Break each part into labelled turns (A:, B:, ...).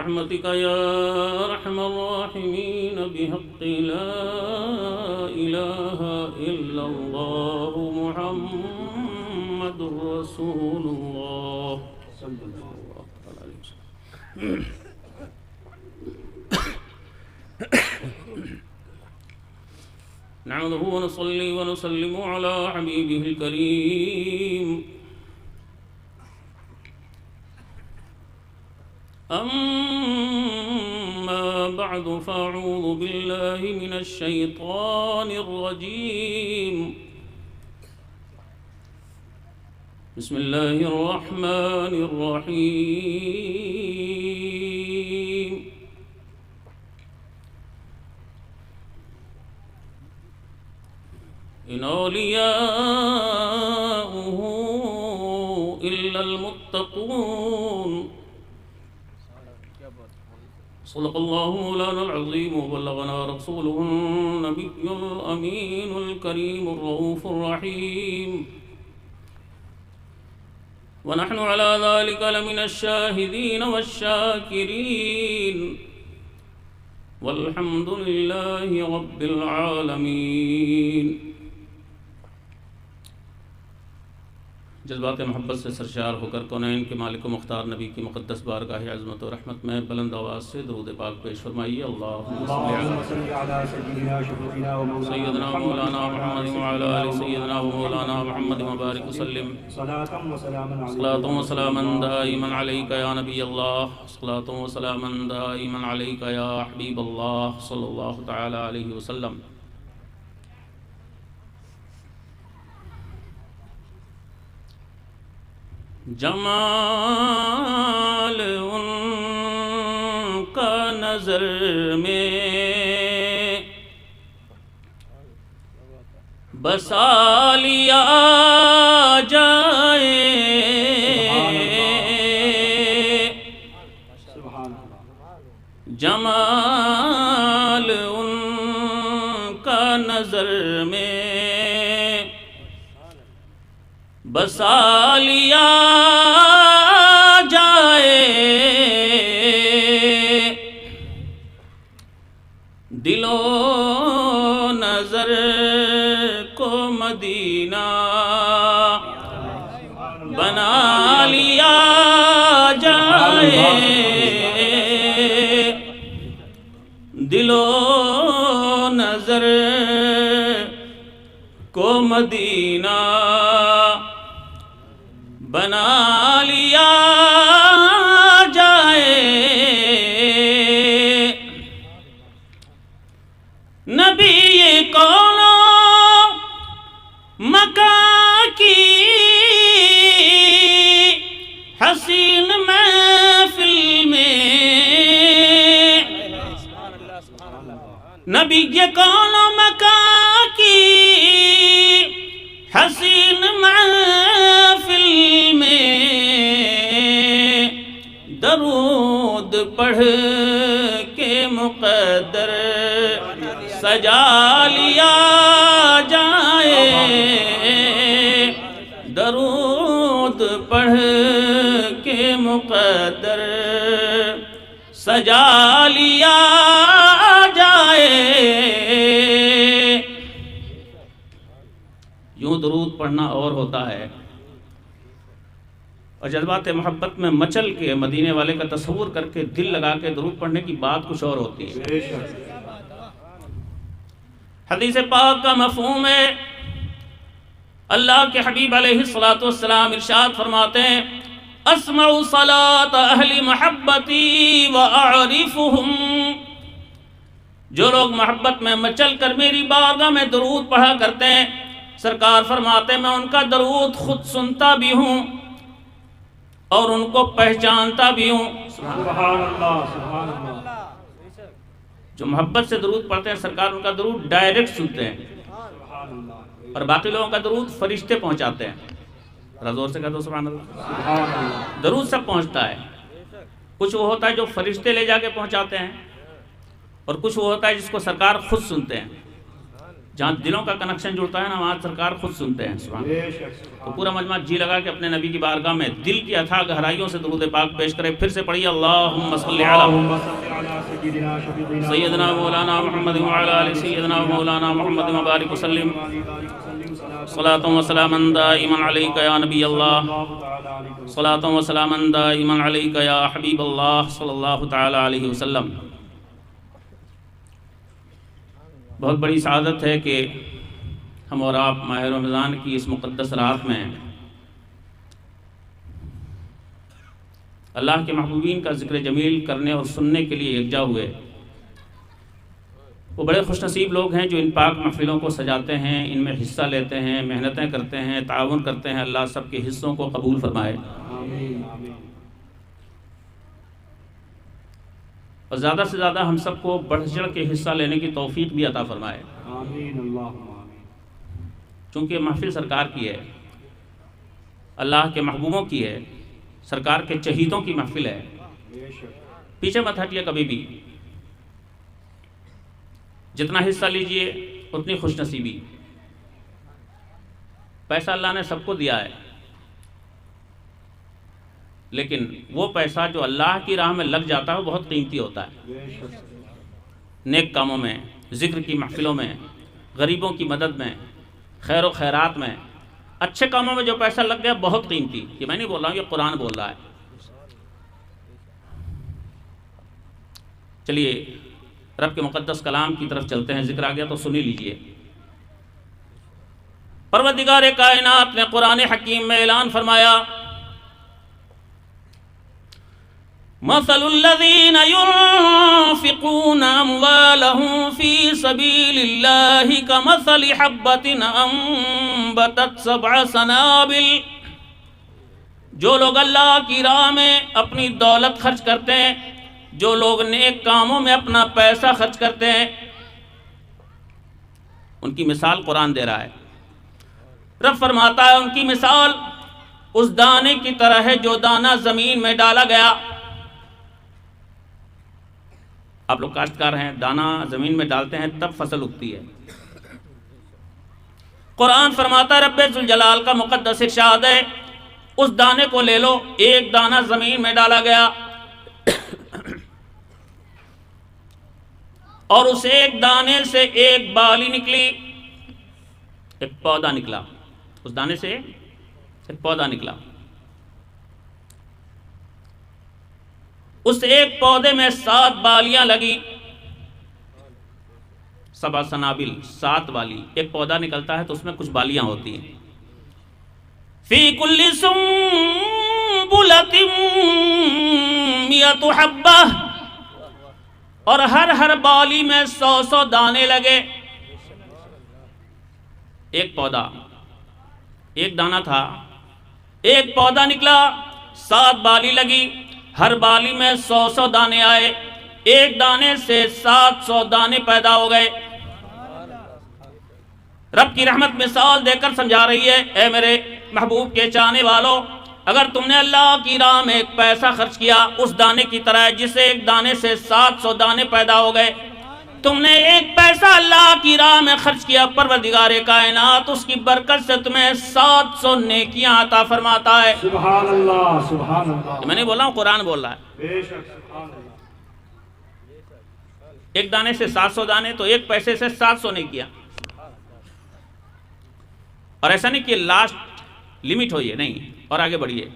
A: برحمتك يا أرحم الراحمين بحق لا إله إلا الله محمد رسول الله صلى الله عليه وسلم. نحمده ونصلي ونسلم على حبيبه الكريم. أما بعد فأعوذ بالله من الشيطان الرجيم. بسم الله الرحمن الرحيم. إن أولياؤه إلا المتقون. صدق الله مولانا العظيم وبلغنا رسوله النبي الأمين الكريم الرؤوف الرحيم. ونحن على ذلك لمن الشاهدين والشاكرين والحمد لله رب العالمين. جذبات محبت سے سرشار ہو کر کونین کے مالک و مختار نبی کی مقدس بارگاہ عظمت و رحمت میں بلند آواز سے درود پاک پیش فرمائیے. اللہم صلی علی سیدنا مولانا محمد وعلی آل سیدنا مولانا محمد مبارک وسلم. صلاۃ و سلاما دائما علیک یا نبی اللہ، صلاۃ و سلاما دائما علیک یا حبیب اللہ صلی اللہ تعالی علیہ وسلم. جمال ان کا نظر میں بسا لیا جائے، جمال ان کا نظر میں بسا لیا جائے، دل و نظر کو مدینہ بنا لیا جائے، دل و نظر کو مدینہ بنا لیا جائے. نبی کون مکان کی حسین محفل میں، نبی کون مکان کی حسین محفل میں درود پڑھ کے مقدر سجا لیا جائے، درود پڑھ کے مقدر سجا لیا جائے. یوں درود پڑھنا اور ہوتا ہے، اور جذبات محبت میں مچل کے مدینے والے کا تصور کر کے دل لگا کے درود پڑھنے کی بات کچھ اور ہوتی ہے. حدیث پاک کا مفہوم ہے، اللہ کے حبیب علیہ السلام ارشاد فرماتے ہیں: اسمع صلاۃ اہل محبتی واعرفهم. جو لوگ محبت میں مچل کر میری بارگاہ میں درود پڑھا کرتے ہیں، سرکار فرماتے ہیں میں ان کا درود خود سنتا بھی ہوں اور ان کو پہچانتا بھی ہوں. سبحان اللہ، سبحان اللہ. جو محبت سے درود پڑھتے ہیں سرکار ان کا درود ڈائریکٹ سنتے ہیں، اور باقی لوگوں کا درود فرشتے پہنچاتے ہیں. زور سے کہہ دو سبحان اللہ. درود سب پہنچتا ہے. کچھ وہ ہوتا ہے جو فرشتے لے جا کے پہنچاتے ہیں، اور کچھ وہ ہوتا ہے جس کو سرکار خود سنتے ہیں. جہاں دلوں کا کنیکشن جڑتا ہے نا وہاں سرکار خود سنتے ہیں سبحان اللہ۔ تو پورا مجمع جی لگا کہ اپنے نبی کی بارگاہ میں دل کی اتھاہ گہرائیوں سے درود پاک پیش کرے۔ پھر سے پڑھیے اللہم صلی علی سیدنا مولانا محمد وعلی آل سیدنا مولانا محمد مبارک وسلم صلاۃ و سلاما دائما علیک یا نبی اللہ، صلاۃ و سلاما دائما علیک یا حبیب اللہ صلی اللہ تعالی علیہ وسلم۔ بہت بڑی سعادت ہے کہ ہم اور آپ ماہ رمضان کی اس مقدس رات میں اللہ کے محبوبین کا ذکر جمیل کرنے اور سننے کے لیے یکجا ہوئے۔ وہ بڑے خوش نصیب لوگ ہیں جو ان پاک محفلوں کو سجاتے ہیں، ان میں حصہ لیتے ہیں، محنتیں کرتے ہیں، تعاون کرتے ہیں۔ اللہ سب کے حصوں کو قبول فرمائے اور زیادہ سے زیادہ ہم سب کو بڑھ چڑھ کے حصہ لینے کی توفیق بھی عطا فرمائے۔ چونکہ محفل سرکار کی ہے، اللہ کے محبوبوں کی ہے، سرکار کے چہیتوں کی محفل ہے، پیچھے مت ہٹیے کبھی بھی۔ جتنا حصہ لیجئے اتنی خوش نصیبی۔ پیسہ اللہ نے سب کو دیا ہے، لیکن وہ پیسہ جو اللہ کی راہ میں لگ جاتا ہے وہ بہت قیمتی ہوتا ہے۔ نیک کاموں میں، ذکر کی محفلوں میں، غریبوں کی مدد میں، خیر و خیرات میں، اچھے کاموں میں جو پیسہ لگ گیا بہت قیمتی۔ یہ میں نہیں بول رہا ہوں، یہ قرآن بول رہا ہے۔ چلیے رب کے مقدس کلام کی طرف چلتے ہیں، ذکر آ گیا تو سنی لیجئے۔ پروردگار کائنات نے قرآن حکیم میں اعلان فرمایا، مثل الذین ينفقون اموالهم فی سبیل اللہ کمثل حبۃ انبتت سبع سنابل۔ جو لوگ اللہ کی راہ میں اپنی دولت خرچ کرتے ہیں، جو لوگ نیک کاموں میں اپنا پیسہ خرچ کرتے ہیں، ان کی مثال قرآن دے رہا ہے۔ رب فرماتا ہے ان کی مثال اس دانے کی طرح ہے جو دانہ زمین میں ڈالا گیا۔ آپ لوگ کاشتکار ہیں، دانہ زمین میں ڈالتے ہیں تب فصل اگتی ہے۔ قرآن فرماتا ہے رب ذوالجلال کا مقدس ارشاد ہے، اس دانے کو لے لو، ایک دانہ زمین میں ڈالا گیا اور اس ایک دانے سے ایک بالی نکلی، ایک پودا نکلا، اس دانے سے ایک پودا نکلا۔ اس ایک پودے میں 7 بالیاں لگی، 7 سنابل، 7 بالی۔ ایک پودا نکلتا ہے تو اس میں کچھ بالیاں ہوتی ہیں۔ فی کل سنبلۃ 100 حبہ، اور ہر بالی میں 100 دانے لگے۔ ایک پودا، ایک دانہ تھا، ایک پودا نکلا، 7 بالی لگی، ہر بالی میں 100 دانے آئے، ایک دانے سے 700 دانے پیدا ہو گئے۔ رب کی رحمت مثال دے کر سمجھا رہی ہے، اے میرے محبوب کے چاہنے والوں، اگر تم نے اللہ کی راہ میں ایک پیسہ خرچ کیا اس دانے کی طرح جسے ایک دانے سے 700 دانے پیدا ہو گئے، تم نے ایک پیسہ اللہ کی راہ میں خرچ کیا، پروردگار کائنات اس کی برکت سے تمہیں 700 نیکیاں عطا فرماتا ہے۔
B: سبحان اللہ، سبحان اللہ۔
A: میں نہیں بول رہا ہوں، قرآن بول رہا ہے۔
B: بے شک، سبحان اللہ۔
A: ایک دانے سے 700 دانے تو ایک پیسے سے 700 نیکیاں۔ اور ایسا نہیں کہ لاسٹ لمٹ ہوئی ہے، نہیں، اور آگے بڑھیے۔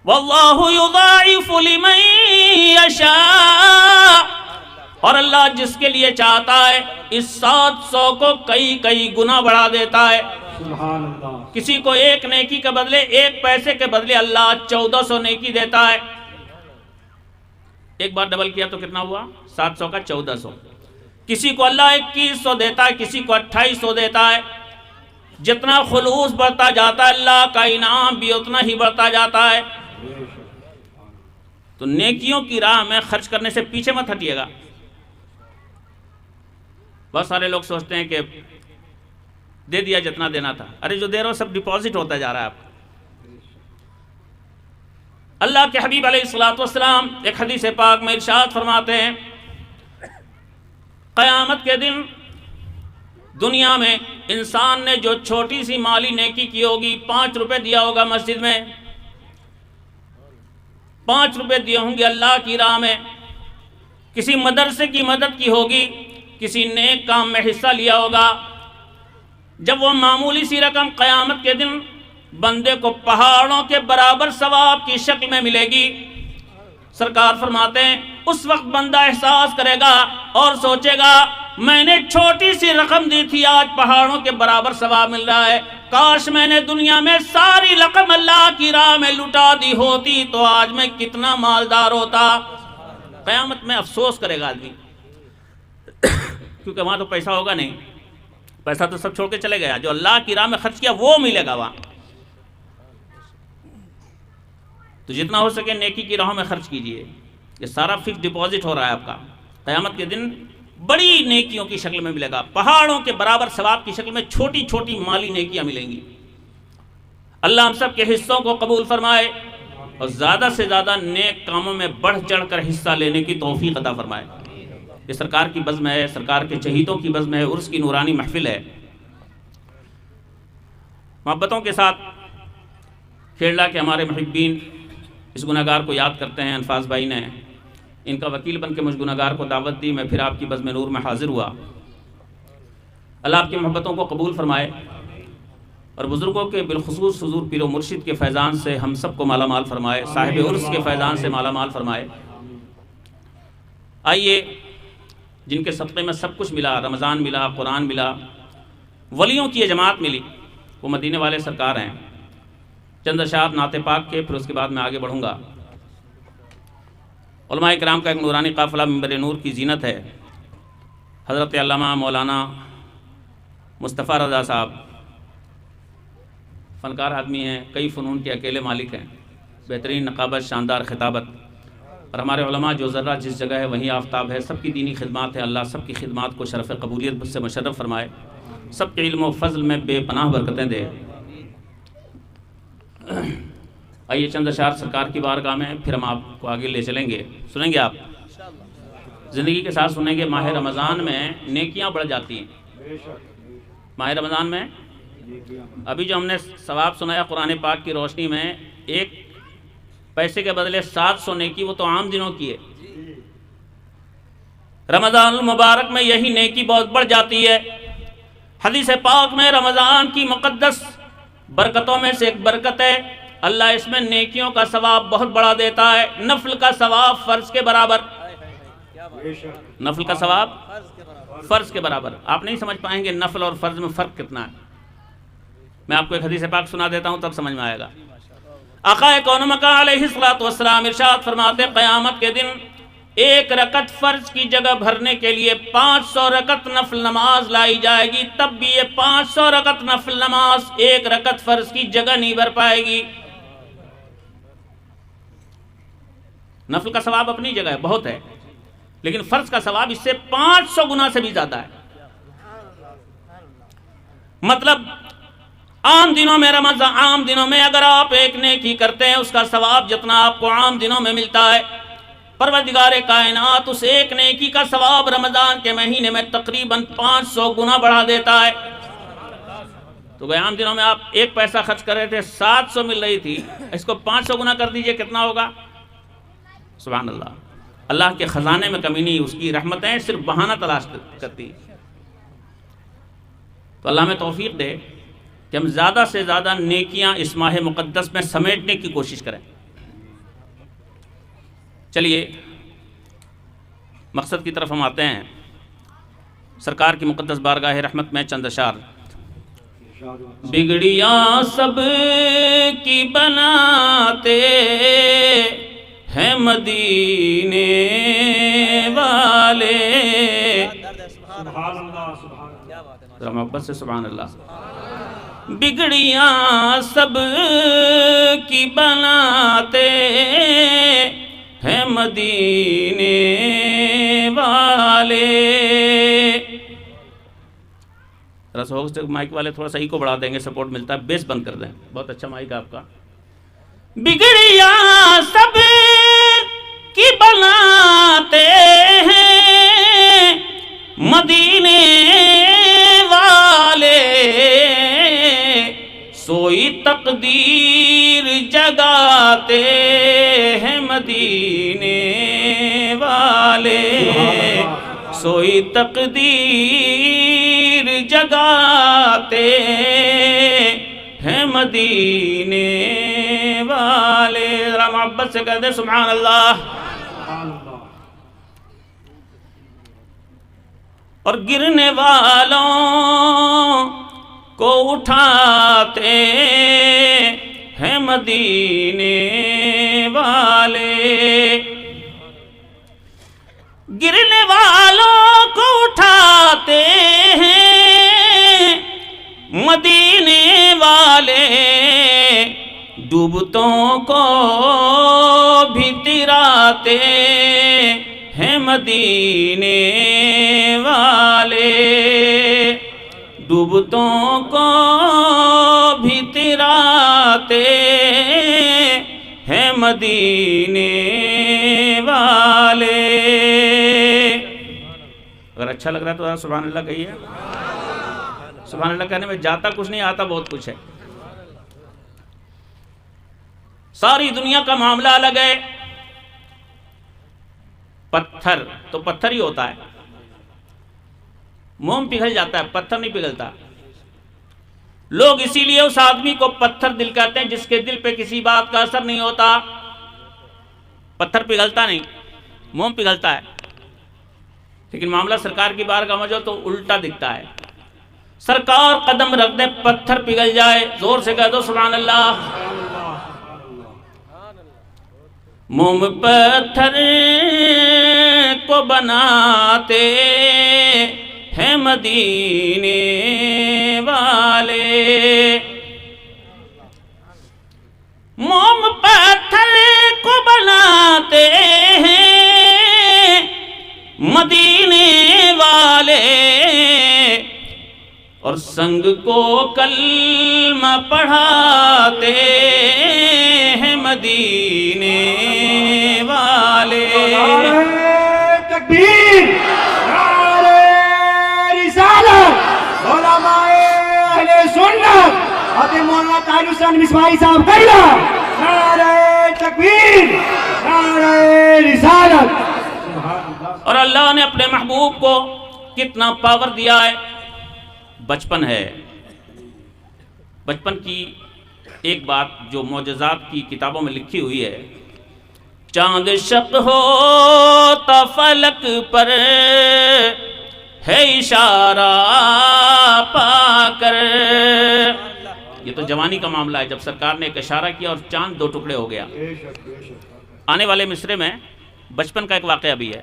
A: واللہ یضاعف لمن یشاء، اور اللہ جس کے لیے چاہتا ہے اس 700 کو کئی گنا بڑھا دیتا ہے۔
B: سبحان اللہ۔
A: کسی کو ایک نیکی کے بدلے، ایک پیسے کے بدلے اللہ 1400 نیکی دیتا ہے۔ ایک بار ڈبل کیا تو کتنا ہوا؟ 700 کا 1400۔ کسی کو اللہ 2100 دیتا ہے، کسی کو 2800 دیتا ہے۔ جتنا خلوص بڑھتا جاتا ہے اللہ کا انعام بھی اتنا ہی بڑھتا جاتا ہے۔ تو نیکیوں کی راہ میں خرچ کرنے سے پیچھے مت ہٹیے گا۔ بہت سارے لوگ سوچتے ہیں کہ دے دیا جتنا دینا تھا، ارے جو دے رہا ہو سب ڈپازٹ ہوتا جا رہا ہے آپ کا۔ اللہ کے حبیب علیہ السلام ایک حدیث پاک میں ارشاد فرماتے ہیں، قیامت کے دن دنیا میں انسان نے جو چھوٹی سی مالی نیکی کی ہوگی، 5 روپے دیا ہوگا مسجد میں، 5 روپے دیے ہوں گے اللہ کی راہ میں، کسی مدرسے کی مدد کی ہوگی، کسی نیک کام میں حصہ لیا ہوگا، جب وہ معمولی سی رقم قیامت کے دن بندے کو پہاڑوں کے برابر ثواب کی شکل میں ملے گی، سرکار فرماتے ہیں اس وقت بندہ احساس کرے گا اور سوچے گا میں نے چھوٹی سی رقم دی تھی، آج پہاڑوں کے برابر ثواب مل رہا ہے، کاش میں نے دنیا میں ساری رقم اللہ کی راہ میں لٹا دی ہوتی تو آج میں کتنا مالدار ہوتا۔ قیامت میں افسوس کرے گا آدمی، کیونکہ وہاں تو پیسہ ہوگا نہیں، پیسہ تو سب چھوڑ کے چلے گیا، جو اللہ کی راہ میں خرچ کیا وہ ملے گا وہاں۔ تو جتنا ہو سکے نیکی کی راہوں میں خرچ کیجئے، یہ سارا فکس ڈپازٹ ہو رہا ہے آپ کا، قیامت کے دن بڑی نیکیوں کی شکل میں ملے گا، پہاڑوں کے برابر ثواب کی شکل میں چھوٹی چھوٹی مالی نیکیاں ملیں گی۔ اللہ ہم سب کے حصوں کو قبول فرمائے اور زیادہ سے زیادہ نیک کاموں میں بڑھ چڑھ کر حصہ لینے کی توفیق عطا فرمائے۔ یہ سرکار کی بزم ہے، سرکار کے چہیتوں کی بزم ہے، عرس کی نورانی محفل ہے۔ محبتوں کے ساتھ کھیڑلا کے ہمارے محبین اس گناہگار کو یاد کرتے ہیں، انفاس بھائی نے ان کا وکیل بن کے مجھ گناہگار کو دعوت دی، میں پھر آپ کی بزم نور میں حاضر ہوا۔ اللہ آپ کی محبتوں کو قبول فرمائے اور بزرگوں کے بالخصوص حضور پیر و مرشد کے فیضان سے ہم سب کو مالا مال فرمائے، صاحب عرس کے فیضان سے مالا مال فرمائے۔ آئیے جن کے صدقے میں سب کچھ ملا، رمضان ملا، قرآن ملا، ولیوں کی یہ جماعت ملی، وہ مدینے والے سرکار ہیں۔ چند اشعار نعت پاک کے، پھر اس کے بعد میں آگے بڑھوں گا۔ علماء کرام کا ایک نورانی قافلہ منبر نور کی زینت ہے۔ حضرت علامہ مولانا مصطفیٰ رضا صاحب فنکار آدمی ہیں، کئی فنون کے اکیلے مالک ہیں، بہترین نقابت، شاندار خطابت، اور ہمارے علماء جو ذرہ جس جگہ ہے وہیں آفتاب ہے، سب کی دینی خدمات ہے، اللہ سب کی خدمات کو شرف قبولیت سے مشرف فرمائے، سب کے علم و فضل میں بے پناہ برکتیں دے۔ آئیے چند اشعار سرکار کی بارگاہ میں، پھر ہم آپ کو آگے لے چلیں گے، سنیں گے آپ، زندگی کے ساتھ سنیں گے۔ ماہ رمضان میں نیکیاں بڑھ جاتی ہیں، ماہ رمضان میں ابھی جو ہم نے ثواب سنایا قرآن پاک کی روشنی میں، ایک پیسے کے بدلے 700 نیکی، وہ تو عام دنوں کی ہے، رمضان المبارک میں یہی نیکی بہت بڑھ جاتی ہے۔ حدیث پاک میں رمضان کی مقدس برکتوں میں سے ایک برکت ہے، اللہ اس میں نیکیوں کا ثواب بہت بڑا دیتا ہے، نفل کا ثواب فرض کے برابر، نفل کا ثواب فرض کے برابر۔ آپ نہیں سمجھ پائیں گے نفل اور فرض میں فرق کتنا ہے، میں آپ کو ایک حدیث پاک سنا دیتا ہوں تب سمجھ میں آئے گا۔ آقا کون مکان علیہ الصلوۃ والسلام ارشاد فرماتے قیامت کے دن ایک رکعت فرض کی جگہ بھرنے کے لیے 500 رکعت نفل نماز لائی جائے گی، تب بھی یہ 500 رکعت نفل نماز ایک رکعت فرض کی جگہ نہیں بھر پائے گی۔ نفل کا ثواب اپنی جگہ ہے، بہت ہے، لیکن فرض کا ثواب اس سے 500 گنا سے بھی زیادہ ہے۔ مطلب عام دنوں میں رمضان، عام دنوں میں اگر آپ ایک نیکی کرتے ہیں اس کا ثواب جتنا آپ کو عام دنوں میں ملتا ہے، پروردگار کائنات اس ایک نیکی کا ثواب رمضان کے مہینے میں تقریباً 500 گنا بڑھا دیتا ہے۔ تو عام دنوں میں آپ 1 پیسہ خرچ کر رہے تھے، 700 مل رہی تھی، اس کو 500 گنا کر دیجئے، کتنا ہوگا؟ سبحان اللہ۔ اللہ کے خزانے میں کمی نہیں، اس کی رحمتیں صرف بہانہ تلاش کرتی۔ تو اللہ ہمیں توفیق دے کہ ہم زیادہ سے زیادہ نیکیاں اس ماہ مقدس میں سمیٹنے کی کوشش کریں۔ چلیے مقصد کی طرف ہم آتے ہیں، سرکار کی مقدس بارگاہ رحمت میں چند اشعار۔ بگڑیاں سب کی بناتے ہیں مدینے والے،
B: سبحان اللہ، سبحان اللہ،
A: ذرا محبت سے سبحان اللہ۔ بگڑیاں سب کی بناتے ہیں مدینے والے، مائک والے تھوڑا سا ایکو بڑھا دیں گے، سپورٹ ملتا ہے، بیس بند کر دیں، بہت اچھا مائک آپ کا۔ بگڑیاں سب کی بناتے ہیں مدینے والے، ہیں مدینے والے، سوئی تقدیر جگاتے ہیں مدینے والے۔ ذرا محبت سے کہہ دے سبحان اللہ۔ اور گرنے والوں کو اٹھاتے ہیں مدینے والے، گرنے والوں کو اٹھاتے ہیں مدینے والے، ڈوبتوں کو بھی تراتے ہیں مدینے والے، ڈوبتوں کو بھی تراتے ہیں مدینے والے۔ اگر اچھا لگ رہا ہے تو سبحان اللہ کہیے۔ سبحان اللہ کہنے میں جاتا کچھ نہیں، آتا بہت کچھ ہے۔ ساری دنیا کا معاملہ الگ ہے۔ پتھر تو پتھر ہی ہوتا ہے، موم پگھل جاتا ہے، پتھر نہیں پگھلتا۔ لوگ اسی لیے اس آدمی کو پتھر دل کہتے ہیں جس کے دل پہ کسی بات کا اثر نہیں ہوتا۔ پتھر پگھلتا نہیں، موم پگھلتا ہے، لیکن معاملہ سرکار کی بارگاہ میں جو تو الٹا دکھتا ہے۔ سرکار قدم رکھ دے پتھر پگھل جائے، زور سے کہہ دو سبحان اللہ۔ موم پتھر کو بناتے ہیں مدینے والے، موم پتھر کو بناتے ہیں مدینے والے، اور سنگ کو کلمہ پڑھاتے ہیں مدینے والے۔
B: تکبیر، نعرہ رسالت، علماء اہل سنت، حضرت مولانا طاہر حسین مصباحی صاحب کہلا، نعرہ تکبیر، نعرہ رسالت۔
A: اور اللہ نے اپنے محبوب کو کتنا پاور دیا ہے۔ بچپن ہے، بچپن کی ایک بات جو معجزات کی کتابوں میں لکھی ہوئی ہے، چاند شق ہوتا فلک پر ہے اشارہ پا کر۔ یہ تو جوانی کا معاملہ ہے، جب سرکار نے ایک اشارہ کیا اور چاند دو ٹکڑے ہو گیا۔ آنے والے مصرے میں بچپن کا ایک واقعہ بھی ہے۔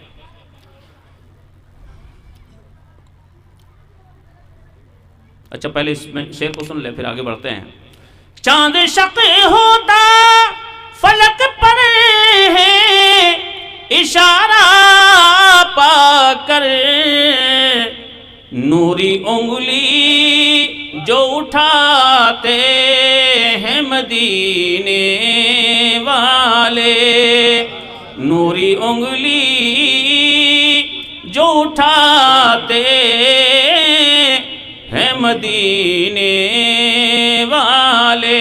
A: اچھا پہلے اس میں شعر کو سن لے پھر آگے بڑھتے ہیں۔ چاند شق ہوتا فلک پر ہے اشارہ پا کر، نوری انگلی جو اٹھاتے ہیں مدینے والے، نوری انگلی جو اٹھاتے ہیں مدینے والے۔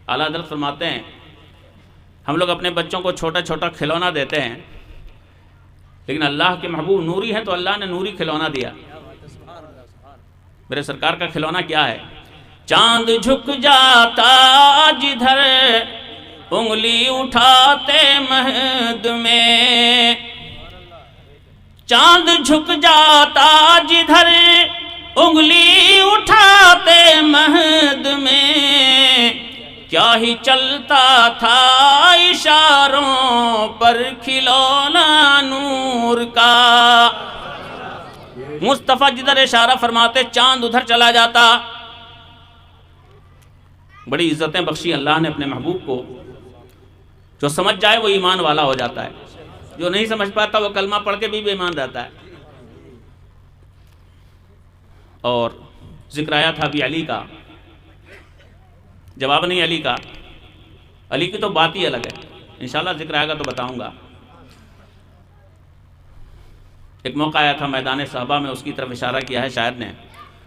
A: اعلیٰ حضرت فرماتے ہیں ہم لوگ اپنے بچوں کو چھوٹا چھوٹا کھلونا دیتے ہیں، لیکن اللہ کے محبوب نوری ہیں تو اللہ نے نوری کھلونا دیا۔ میرے سرکار کا کھلونا کیا ہے؟ چاند جھک جاتا جدھر انگلی اٹھاتے مہد میں، چاند جھک جاتا جدھر انگلی اٹھاتے مہد میں، کیا ہی چلتا تھا اشاروں پر کھلونا نور کا۔ مصطفیٰ جدھر اشارہ فرماتے چاند ادھر چلا جاتا۔ بڑی عزتیں بخشی اللہ نے اپنے محبوب کو، جو سمجھ جائے وہ ایمان والا ہو جاتا ہے، جو نہیں سمجھ پاتا وہ کلمہ پڑھ کے بھی بے ایمان رہتا ہے۔ اور ذکر آیا تھا ابھی علی کا، جواب نہیں علی کا، علی کی تو بات ہی الگ ہے، انشاءاللہ ذکر آئے گا تو بتاؤں گا۔ ایک موقع آیا تھا میدان صحابہ میں، اس کی طرف اشارہ کیا ہے شاعر نے۔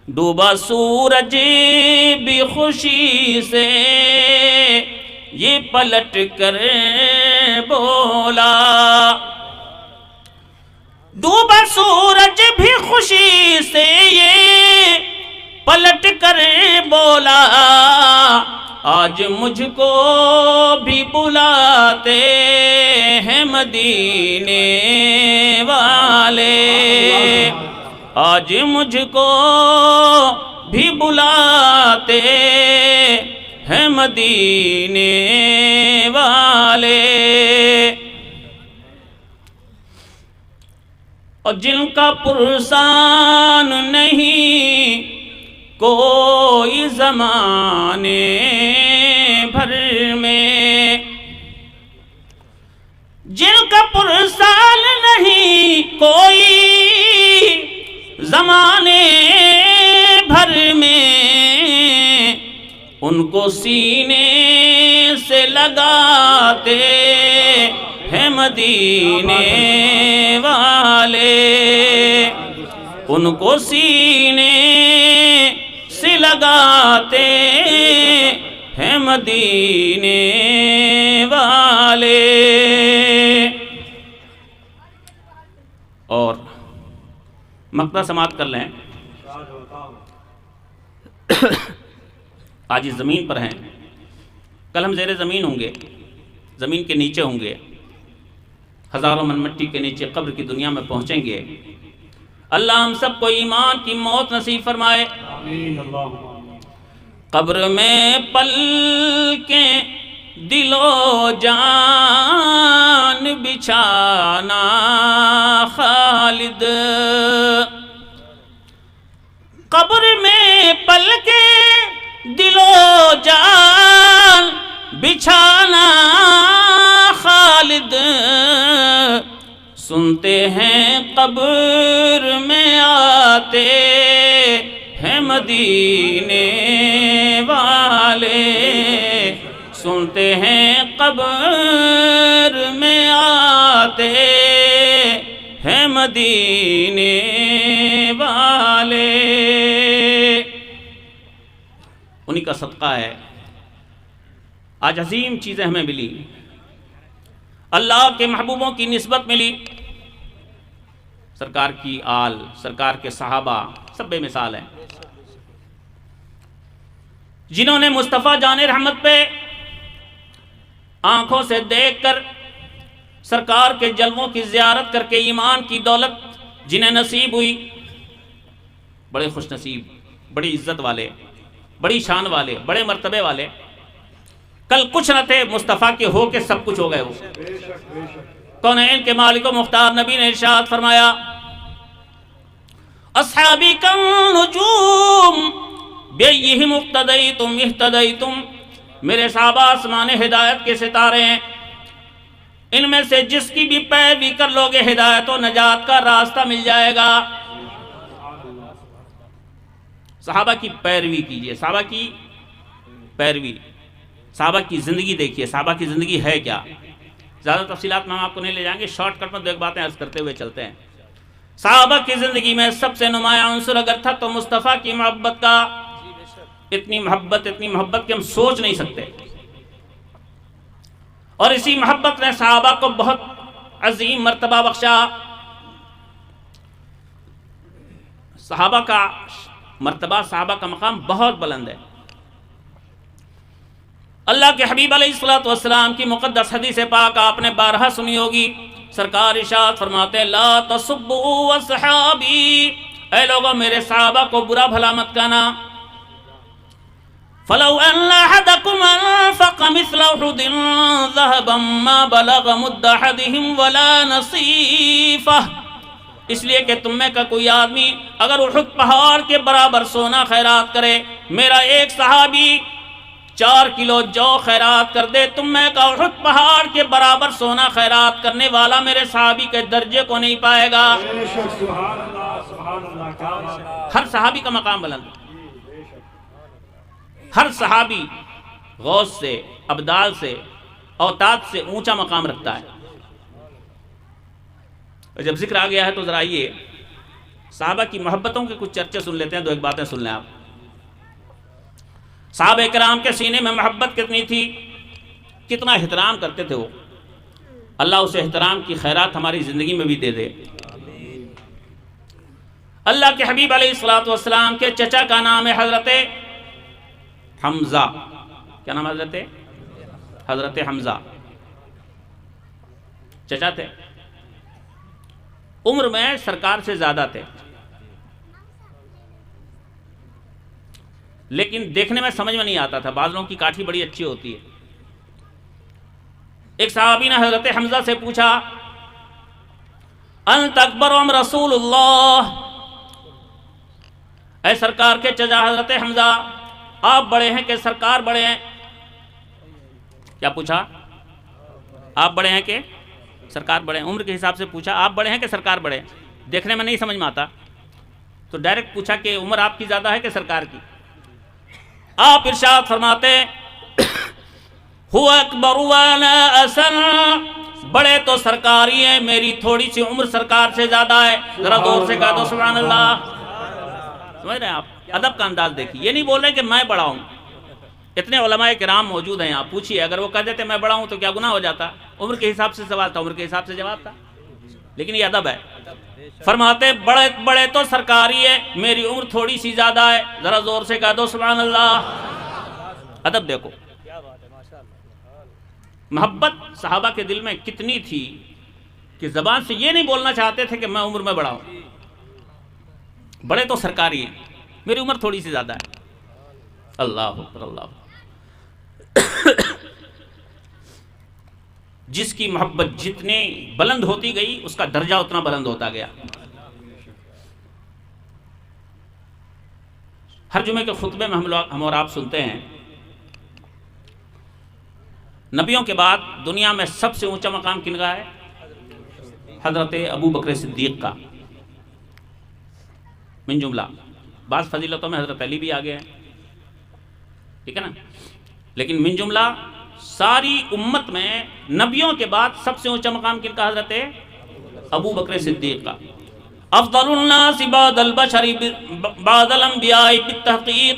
A: ڈوبا سورج بھی خوشی سے یہ پلٹ کر بولا، ڈوبا سورج بھی خوشی سے یہ پلٹ کر بولا، آج مجھ کو بھی بلاتے ہیں مدینے والے، آج مجھ کو بھی بلاتے ہیں مدینے والے، اور جن کا پرسان نہیں کوئی زمانے بھر میں، جن کا پرسان نہیں کوئی زمانے بھر میں، ان کو سینے سے لگاتے ہیں مدینے والے، ان کو سینے سے لگاتے ہیں مدینے والے۔ اور مقطع سماعت کر لیں، آج اس زمین پر ہیں، کل ہم زیر زمین ہوں گے، زمین کے نیچے ہوں گے، ہزاروں من مٹی کے نیچے قبر کی دنیا میں پہنچیں گے۔ اللہ ہم سب کو ایمان کی موت نصیب فرمائے۔ قبر میں پل کے دل و جان بچھانا خالد، قبر میں پل کے دل و جان بچھانا خالد، سنتے ہیں قبر میں آتے ہیں مدینے والے، سنتے ہیں قبر میں آتے ہیں مدینے والے۔ انہی کا صدقہ ہے آج عظیم چیزیں ہمیں ملی، اللہ کے محبوبوں کی نسبت ملی، سرکار کی آل، سرکار کے صحابہ سب بے مثال ہیں، جنہوں نے مصطفیٰ جان رحمت پہ آنکھوں سے دیکھ کر سرکار کے جلووں کی زیارت کر کے ایمان کی دولت جنہیں نصیب ہوئی، بڑے خوش نصیب، بڑی عزت والے، بڑی شان والے، بڑے مرتبے والے، کل کچھ نہ تھے، مصطفیٰ کے ہو کے سب کچھ ہو گئے۔ وہ کونین کے مالک و مختار نبی نے ارشاد فرمایا، اصحابی کالنجوم بیہم اقتدیتم اہتدیتم، میرے صحابہ آسمان ہدایت کے ستارے ہیں، ان میں سے جس کی بھی پیروی کر لوگے ہدایت و نجات کا راستہ مل جائے گا۔ صحابہ کی پیروی کیجئے، صحابہ کی پیروی، صحابہ کی زندگی دیکھیے، صحابہ کی زندگی ہے کیا۔ زیادہ تفصیلات میں ہم آپ کو نہیں لے جائیں گے، شارٹ کٹ میں دو ایک باتیں عرض کرتے ہوئے چلتے ہیں۔ صحابہ کی زندگی میں سب سے نمایاں عنصر اگر تھا تو مصطفیٰ کی محبت کا، اتنی محبت کہ ہم سوچ نہیں سکتے، اور اسی محبت نے صحابہ کو بہت عظیم مرتبہ بخشا۔ صحابہ کا مرتبہ، صحابہ کا مقام بہت بلند ہے۔ اللہ کے حبیب علیہ السلام کی مقدس حدیث پاک آپ نے بارہا سنی ہوگی، سرکار ارشاد فرماتے ہیں، لا تسبوا اصحابی، اے لوگوں میرے صحابہ کو برا بھلا مت کہنا، فلو ان احدکم انفق مثل احد ذهبا ما بلغ مد احدهم ولا نصیفہ، اس لیے کہ تم میں کا کوئی آدمی اگر احد پہاڑ کے برابر سونا خیرات کرے، میرا ایک صحابی 4 کلو جو خیرات کر دے، تم میں کا احد پہاڑ کے برابر سونا خیرات کرنے والا میرے صحابی کے درجے کو نہیں پائے گا۔ ہر صحابی کا مقام بلند، ہر صحابی غوث سے، ابدال سے، اوتاد سے اونچا مقام رکھتا ہے۔ جب ذکر آ گیا ہے تو ذرا آئیے صحابہ کی محبتوں کے کچھ چرچے سن لیتے ہیں، دو ایک باتیں سن لیں آپ۔ صحابہ کرام کے سینے میں محبت کتنی تھی، کتنا احترام کرتے تھے وہ. اللہ اسے احترام کی خیرات ہماری زندگی میں بھی دے دے. اللہ کے حبیب علیہ الصلوۃ والسلام کے چچا کا نام ہے حضرت حمزہ. کیا نام ہے؟ حضرت حمزہ چچا تھے. عمر میں سرکار سے زیادہ تھے، لیکن دیکھنے میں سمجھ میں نہیں آتا تھا. بعض لوگوں کی کاٹھی بڑی اچھی ہوتی ہے. ایک صحابی نے حضرت حمزہ سے پوچھا انت اکبر ام رسول اللہ، اے سرکار کے چچا حضرت حمزہ آپ بڑے ہیں کہ سرکار بڑے ہیں؟ کیا پوچھا؟ آپ بڑے ہیں کہ سرکار بڑے ہیں؟ عمر کے حساب سے پوچھا آپ بڑے ہیں کہ سرکار بڑے ہیں؟ دیکھنے میں نہیں سمجھ میں آتا تو ڈائریکٹ پوچھا کہ عمر آپ کی زیادہ ہے کہ سرکار کی؟ آپ ارشاد فرماتے ہوا اکبر وانا اسن، بڑے تو سرکار ہی ہیں، میری تھوڑی سی عمر سرکار سے زیادہ ہے. ذرا دور سے کہا دو سبحان اللہ. سمجھ رہے ہیں آپ؟ ادب کا انداز دیکھیے. یہ نہیں بول رہے کہ میں بڑا ہوں. اتنے علماء کرام موجود ہیں، آپ پوچھیے اگر وہ کہہ دیتے میں بڑا ہوں تو کیا گناہ ہو جاتا؟ عمر کے حساب سے سوال تھا، عمر کے حساب سے جواب تھا. لیکن یہ ادب ہے. فرماتے بڑے بڑے تو سرکار ہی ہے، میری عمر تھوڑی سی زیادہ ہے. ذرا زور سے کہہ دو سبحان اللہ. ادب دیکھو. محبت صحابہ کے دل میں کتنی تھی کہ زبان سے یہ نہیں بولنا چاہتے تھے کہ میں عمر میں بڑا ہوں. بڑے تو سرکار ہی ہیں، میری عمر تھوڑی سی زیادہ ہے. اللہ اکبر اللہ. جس کی محبت جتنی بلند ہوتی گئی اس کا درجہ اتنا بلند ہوتا گیا. ہر جمعے کے خطبے میں ہم اور آپ سنتے ہیں نبیوں کے بعد دنیا میں سب سے اونچا مقام کن کا ہے؟ حضرت ابو بکر صدیق کا. من جملہ بعض فضیلتوں میں حضرت علی بھی آگے ہیں، ٹھیک ہے نا، لیکن من جملہ ساری امت میں نبیوں کے بعد سب سے اونچا مقام کن کا؟ حضرت ابو بکر صدیق کا. افضل الناس بعد البشر بعد الانبیاء بالتحقیق.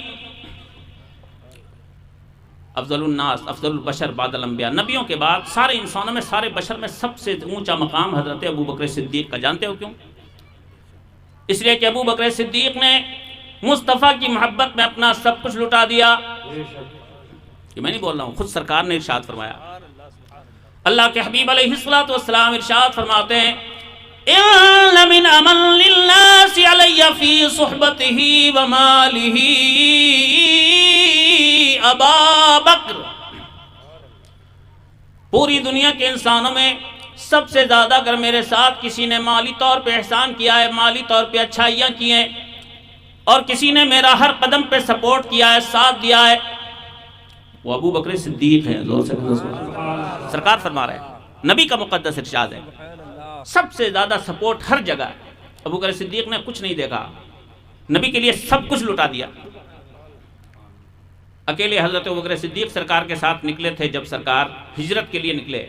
A: افضل الناس افضل البشر بعد الانبیاء، نبیوں کے بعد سارے انسانوں میں سارے بشر میں سب سے اونچا مقام حضرت ابو بکر صدیق کا. جانتے ہو کیوں؟ اس لیے کہ ابو بکر صدیق نے مصطفیٰ کی محبت میں اپنا سب کچھ لٹا دیا. یہ میں نہیں بول رہا ہوں، خود سرکار نے ارشاد فرمایا. اللہ کے حبیب علیہ الصلوۃ والسلام ارشاد فرماتے ہیں ان من امن للناس علی فی صحبته وماله ابا بکر. پوری دنیا کے انسانوں میں سب سے زیادہ اگر میرے ساتھ کسی نے مالی طور پہ احسان کیا ہے، مالی طور پہ اچھائیاں کی ہیں، اور کسی نے میرا ہر قدم پہ سپورٹ کیا ہے، ساتھ دیا ہے، وہ ابو بکر صدیق ہے. سرکار فرما رہے ہیں، نبی کا مقدس ارشاد ہے، سب سے زیادہ سپورٹ ہر جگہ. ابو بکر صدیق نے کچھ نہیں دیکھا، نبی کے لیے سب کچھ لٹا دیا. اکیلے حضرت ابو بکر صدیق سرکار کے ساتھ نکلے تھے جب سرکار ہجرت کے لیے نکلے،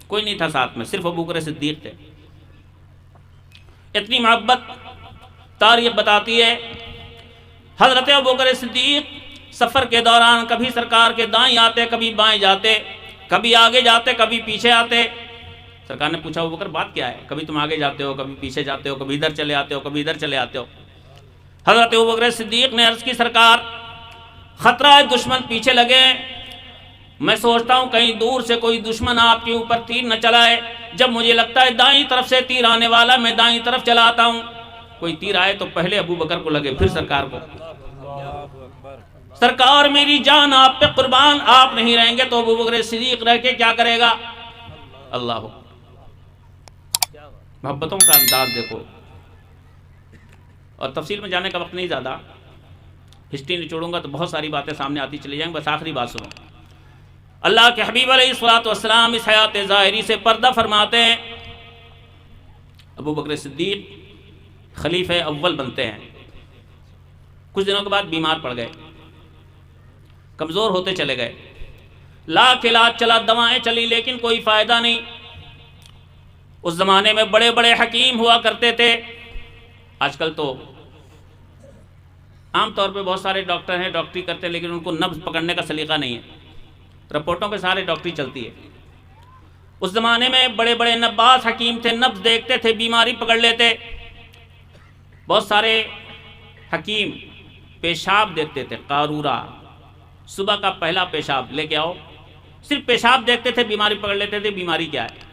A: کوئی نہیں تھا ساتھ میں، صرف ابو بکر صدیق تھے. اتنی محبت تاریخ بتاتی ہے. حضرت ابو بکر صدیق سفر کے دوران کبھی سرکار کے دائیں آتے، کبھی بائیں جاتے، کبھی آگے جاتے، کبھی پیچھے آتے. سرکار نے پوچھا ابو بکر بات کیا ہے؟ کبھی تم آگے جاتے ہو، کبھی پیچھے جاتے ہو، کبھی ادھر چلے آتے ہو، کبھی ادھر چلے آتے ہو. حضرت ابو بکر صدیق نے عرض کی سرکار خطرہ ہے دشمن پیچھے لگے، میں سوچتا ہوں کہیں دور سے کوئی دشمن آپ کے اوپر تیر نہ چلائے. جب مجھے لگتا ہے دائیں طرف سے تیر آنے والا، میں دائیں طرف چلاتا ہوں. کوئی تیر آئے تو پہلے ابو بکر کو لگے پھر سرکار کو. سرکار میری جان آپ پہ قربان، آپ نہیں رہیں گے تو ابو بکر صدیق رہ کے کیا کرے گا؟ اللہ. محبتوں کا انداز دیکھو. اور تفصیل میں جانے کا وقت نہیں زیادہ، ہسٹری نچوڑوں گا تو بہت ساری باتیں سامنے آتی چلی جائیں. بس آخری بات سنو. اللہ کے حبیب علیہ الصلوۃ والسلام اس حیات ظاہری سے پردہ فرماتے ہیں. ابو بکر صدیق خلیفہ اول بنتے ہیں. کچھ دنوں کے بعد بیمار پڑ گئے، کمزور ہوتے چلے گئے. لاکھ علاج چلا، دوائیں چلی، لیکن کوئی فائدہ نہیں. اس زمانے میں بڑے بڑے حکیم ہوا کرتے تھے. آج کل تو عام طور پہ بہت سارے ڈاکٹر ہیں، ڈاکٹری کرتے ہیں، لیکن ان کو نبض پکڑنے کا سلیقہ نہیں ہے. رپورٹوں پہ سارے ڈاکٹری چلتی ہے. اس زمانے میں بڑے بڑے نباز حکیم تھے، نبض دیکھتے تھے، بیماری پکڑ لیتے. بہت سارے حکیم پیشاب دیکھتے تھے، قارورہ، صبح کا پہلا پیشاب لے کے آؤ، صرف پیشاب دیکھتے تھے، بیماری پکڑ لیتے تھے. بیماری کیا ہے؟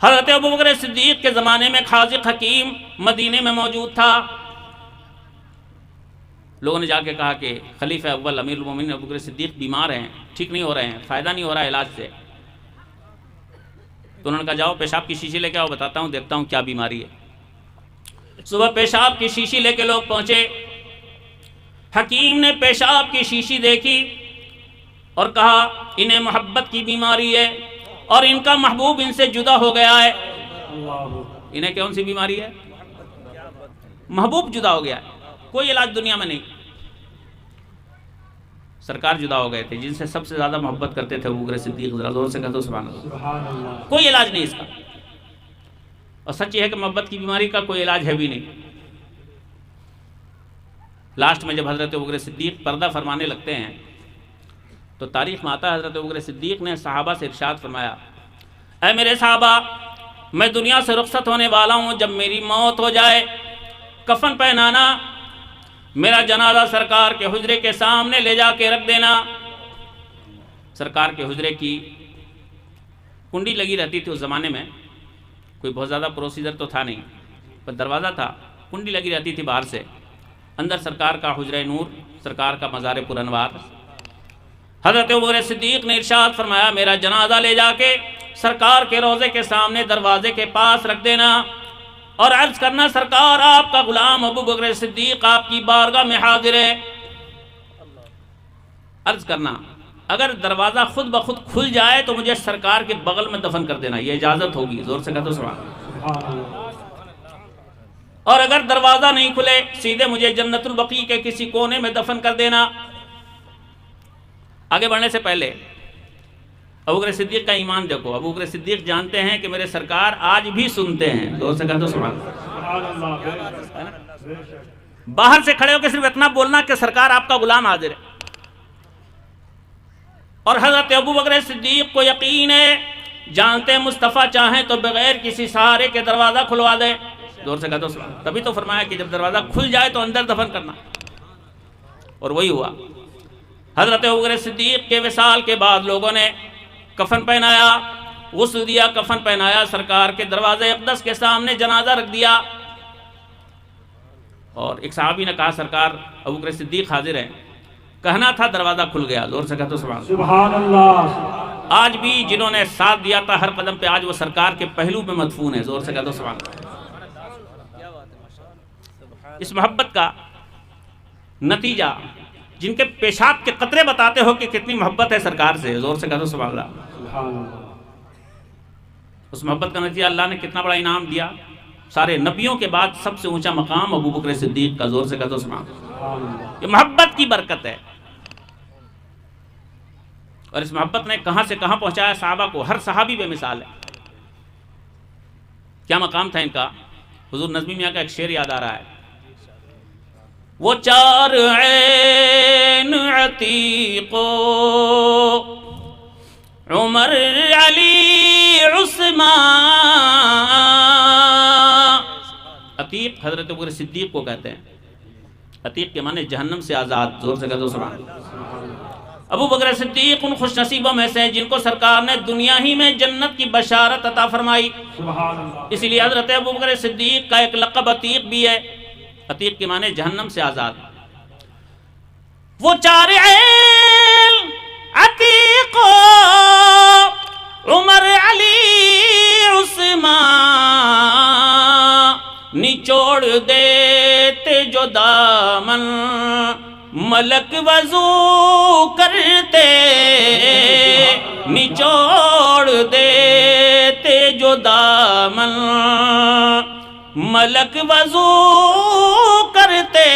A: حضرت ابوبکر صدیق کے زمانے میں خازق حکیم مدینے میں موجود تھا. لوگوں نے جا کے کہا کہ خلیفہ اول امیر المومنین ابوبکر صدیق بیمار ہیں، ٹھیک نہیں ہو رہے ہیں، فائدہ نہیں ہو رہا ہے علاج سے. تو انہوں نے کہا جاؤ پیشاب کی شیشی لے کے آؤ، بتاتا ہوں، دیکھتا ہوں کیا بیماری ہے. صبح پیشاب کی شیشی لے کے لوگ پہنچے. حکیم نے پیشاب کی شیشی دیکھی اور کہا انہیں محبت کی بیماری ہے اور ان کا محبوب ان سے جدا ہو گیا ہے. انہیں کون سی بیماری ہے؟ محبوب جدا ہو گیا ہے، کوئی علاج دنیا میں نہیں. سرکار جدا ہو گئے تھے جن سے سب سے زیادہ محبت کرتے تھے ابوبکر صدیق. ذرا زور سے کہہ دو سبحان اللہ. کوئی علاج نہیں اس کا. اور سچ یہ ہے کہ محبت کی بیماری کا کوئی علاج ہے بھی نہیں. لاسٹ میں جب حضرت ابوبکر صدیق پردہ فرمانے لگتے ہیں تو تاریخ میں آتا ہے حضرت ابوبکر صدیق نے صحابہ سے ارشاد فرمایا، اے میرے صحابہ، میں دنیا سے رخصت ہونے والا ہوں. جب میری موت ہو جائے کفن پہنانا، میرا جنازہ سرکار کے حجرے کے سامنے لے جا کے رکھ دینا. سرکار کے حجرے کی کنڈی لگی رہتی تھی اس زمانے میں، کوئی بہت زیادہ پروسیجر تو تھا نہیں، پر دروازہ تھا، کنڈی لگی رہتی تھی باہر سے. اندر سرکار کا حجرہ نور، سرکار کا مزار پر انوار. حضرت ابوبکر صدیق نے ارشاد فرمایا میرا جنازہ لے جا کے سرکار کے روضے کے سامنے دروازے کے پاس رکھ دینا اور عرض کرنا سرکار آپ کا غلام ابوبکر صدیق آپ کی بارگاہ میں حاضر ہے. عرض کرنا اگر دروازہ خود بخود کھل جائے تو مجھے سرکار کے بغل میں دفن کر دینا، یہ اجازت ہوگی. زور سے کہہ دو سبحان اللہ. اور اگر دروازہ نہیں کھلے سیدھے مجھے جنت البقیع کے کسی کونے میں دفن کر دینا. آگے بڑھنے سے پہلے ابوبکر صدیق کا ایمان دیکھو. ابوبکر صدیق جانتے ہیں کہ میرے سرکار آج بھی سنتے ہیں. زور سے کہہ دو سبحان اللہ. باہر سے کھڑے ہو کے صرف اتنا بولنا کہ سرکار آپ کا غلام حاضر ہے. اور حضرت ابوبکر صدیق کو یقین ہے، جانتے مصطفیٰ چاہیں تو بغیر کسی سہارے کے دروازہ کھلوا دیں. زور سے کہہ دو سبحان اللہ. تبھی تو فرمایا کہ جب دروازہ کھل جائے تو اندر دفن کرنا، اور وہی ہوا. حضرت ابوبکر صدیق کے وصال کے بعد لوگوں نے کفن پہنایا، غسل دیا، کفن پہنایا، سرکار کے دروازے اقدس کے سامنے جنازہ رکھ دیا. اور ایک صحابی نے کہا سرکار ابوبکر صدیق حاضر ہیں. کہنا تھا دروازہ کھل گیا. زور سے کہتے سبحان اللہ. آج بھی جنہوں نے ساتھ دیا تھا ہر قدم پہ آج وہ سرکار کے پہلو پہ مدفون ہے. زور سے کہتے سبحان اللہ. اس محبت کا نتیجہ جن کے پیشاب کے قطرے بتاتے ہو کہ کتنی محبت ہے سرکار سے. زور سے کہتے سبحان اللہ. اس محبت کا نتیجہ اللہ نے کتنا بڑا انعام دیا. سارے نبیوں کے بعد سب سے اونچا مقام ابوبکر صدیق کا. زور سے کہتے سبحان اللہ. یہ محبت کی برکت ہے. اور اس محبت نے کہاں سے کہاں پہنچایا صحابہ کو. ہر صحابی بے مثال ہے. کیا مقام تھا ان کا. حضور نظمی میاں کا ایک شعر یاد آ رہا ہے، وہ چار عین عتیق عمر علی عثمان. عتیق حضرت ابوبکر صدیق کو کہتے ہیں. عتیق کے معنی جہنم سے آزاد. زور سے کہہ دو سبحان اللہ. ابوبکر صدیق ان خوش نصیبوں میں سے جن کو سرکار نے دنیا ہی میں جنت کی بشارت عطا فرمائی. اسی لیے حضرت ابوبکر صدیق کا ایک لقب عتیق بھی ہے. عتیق کے معنی جہنم سے آزاد. وہ چار عین عتیق عمر علی عثمان نچوڑ دیتے جو دامن ملک وضو کرتے. نچوڑ دیتے جو دامن ملک وضو کرتے.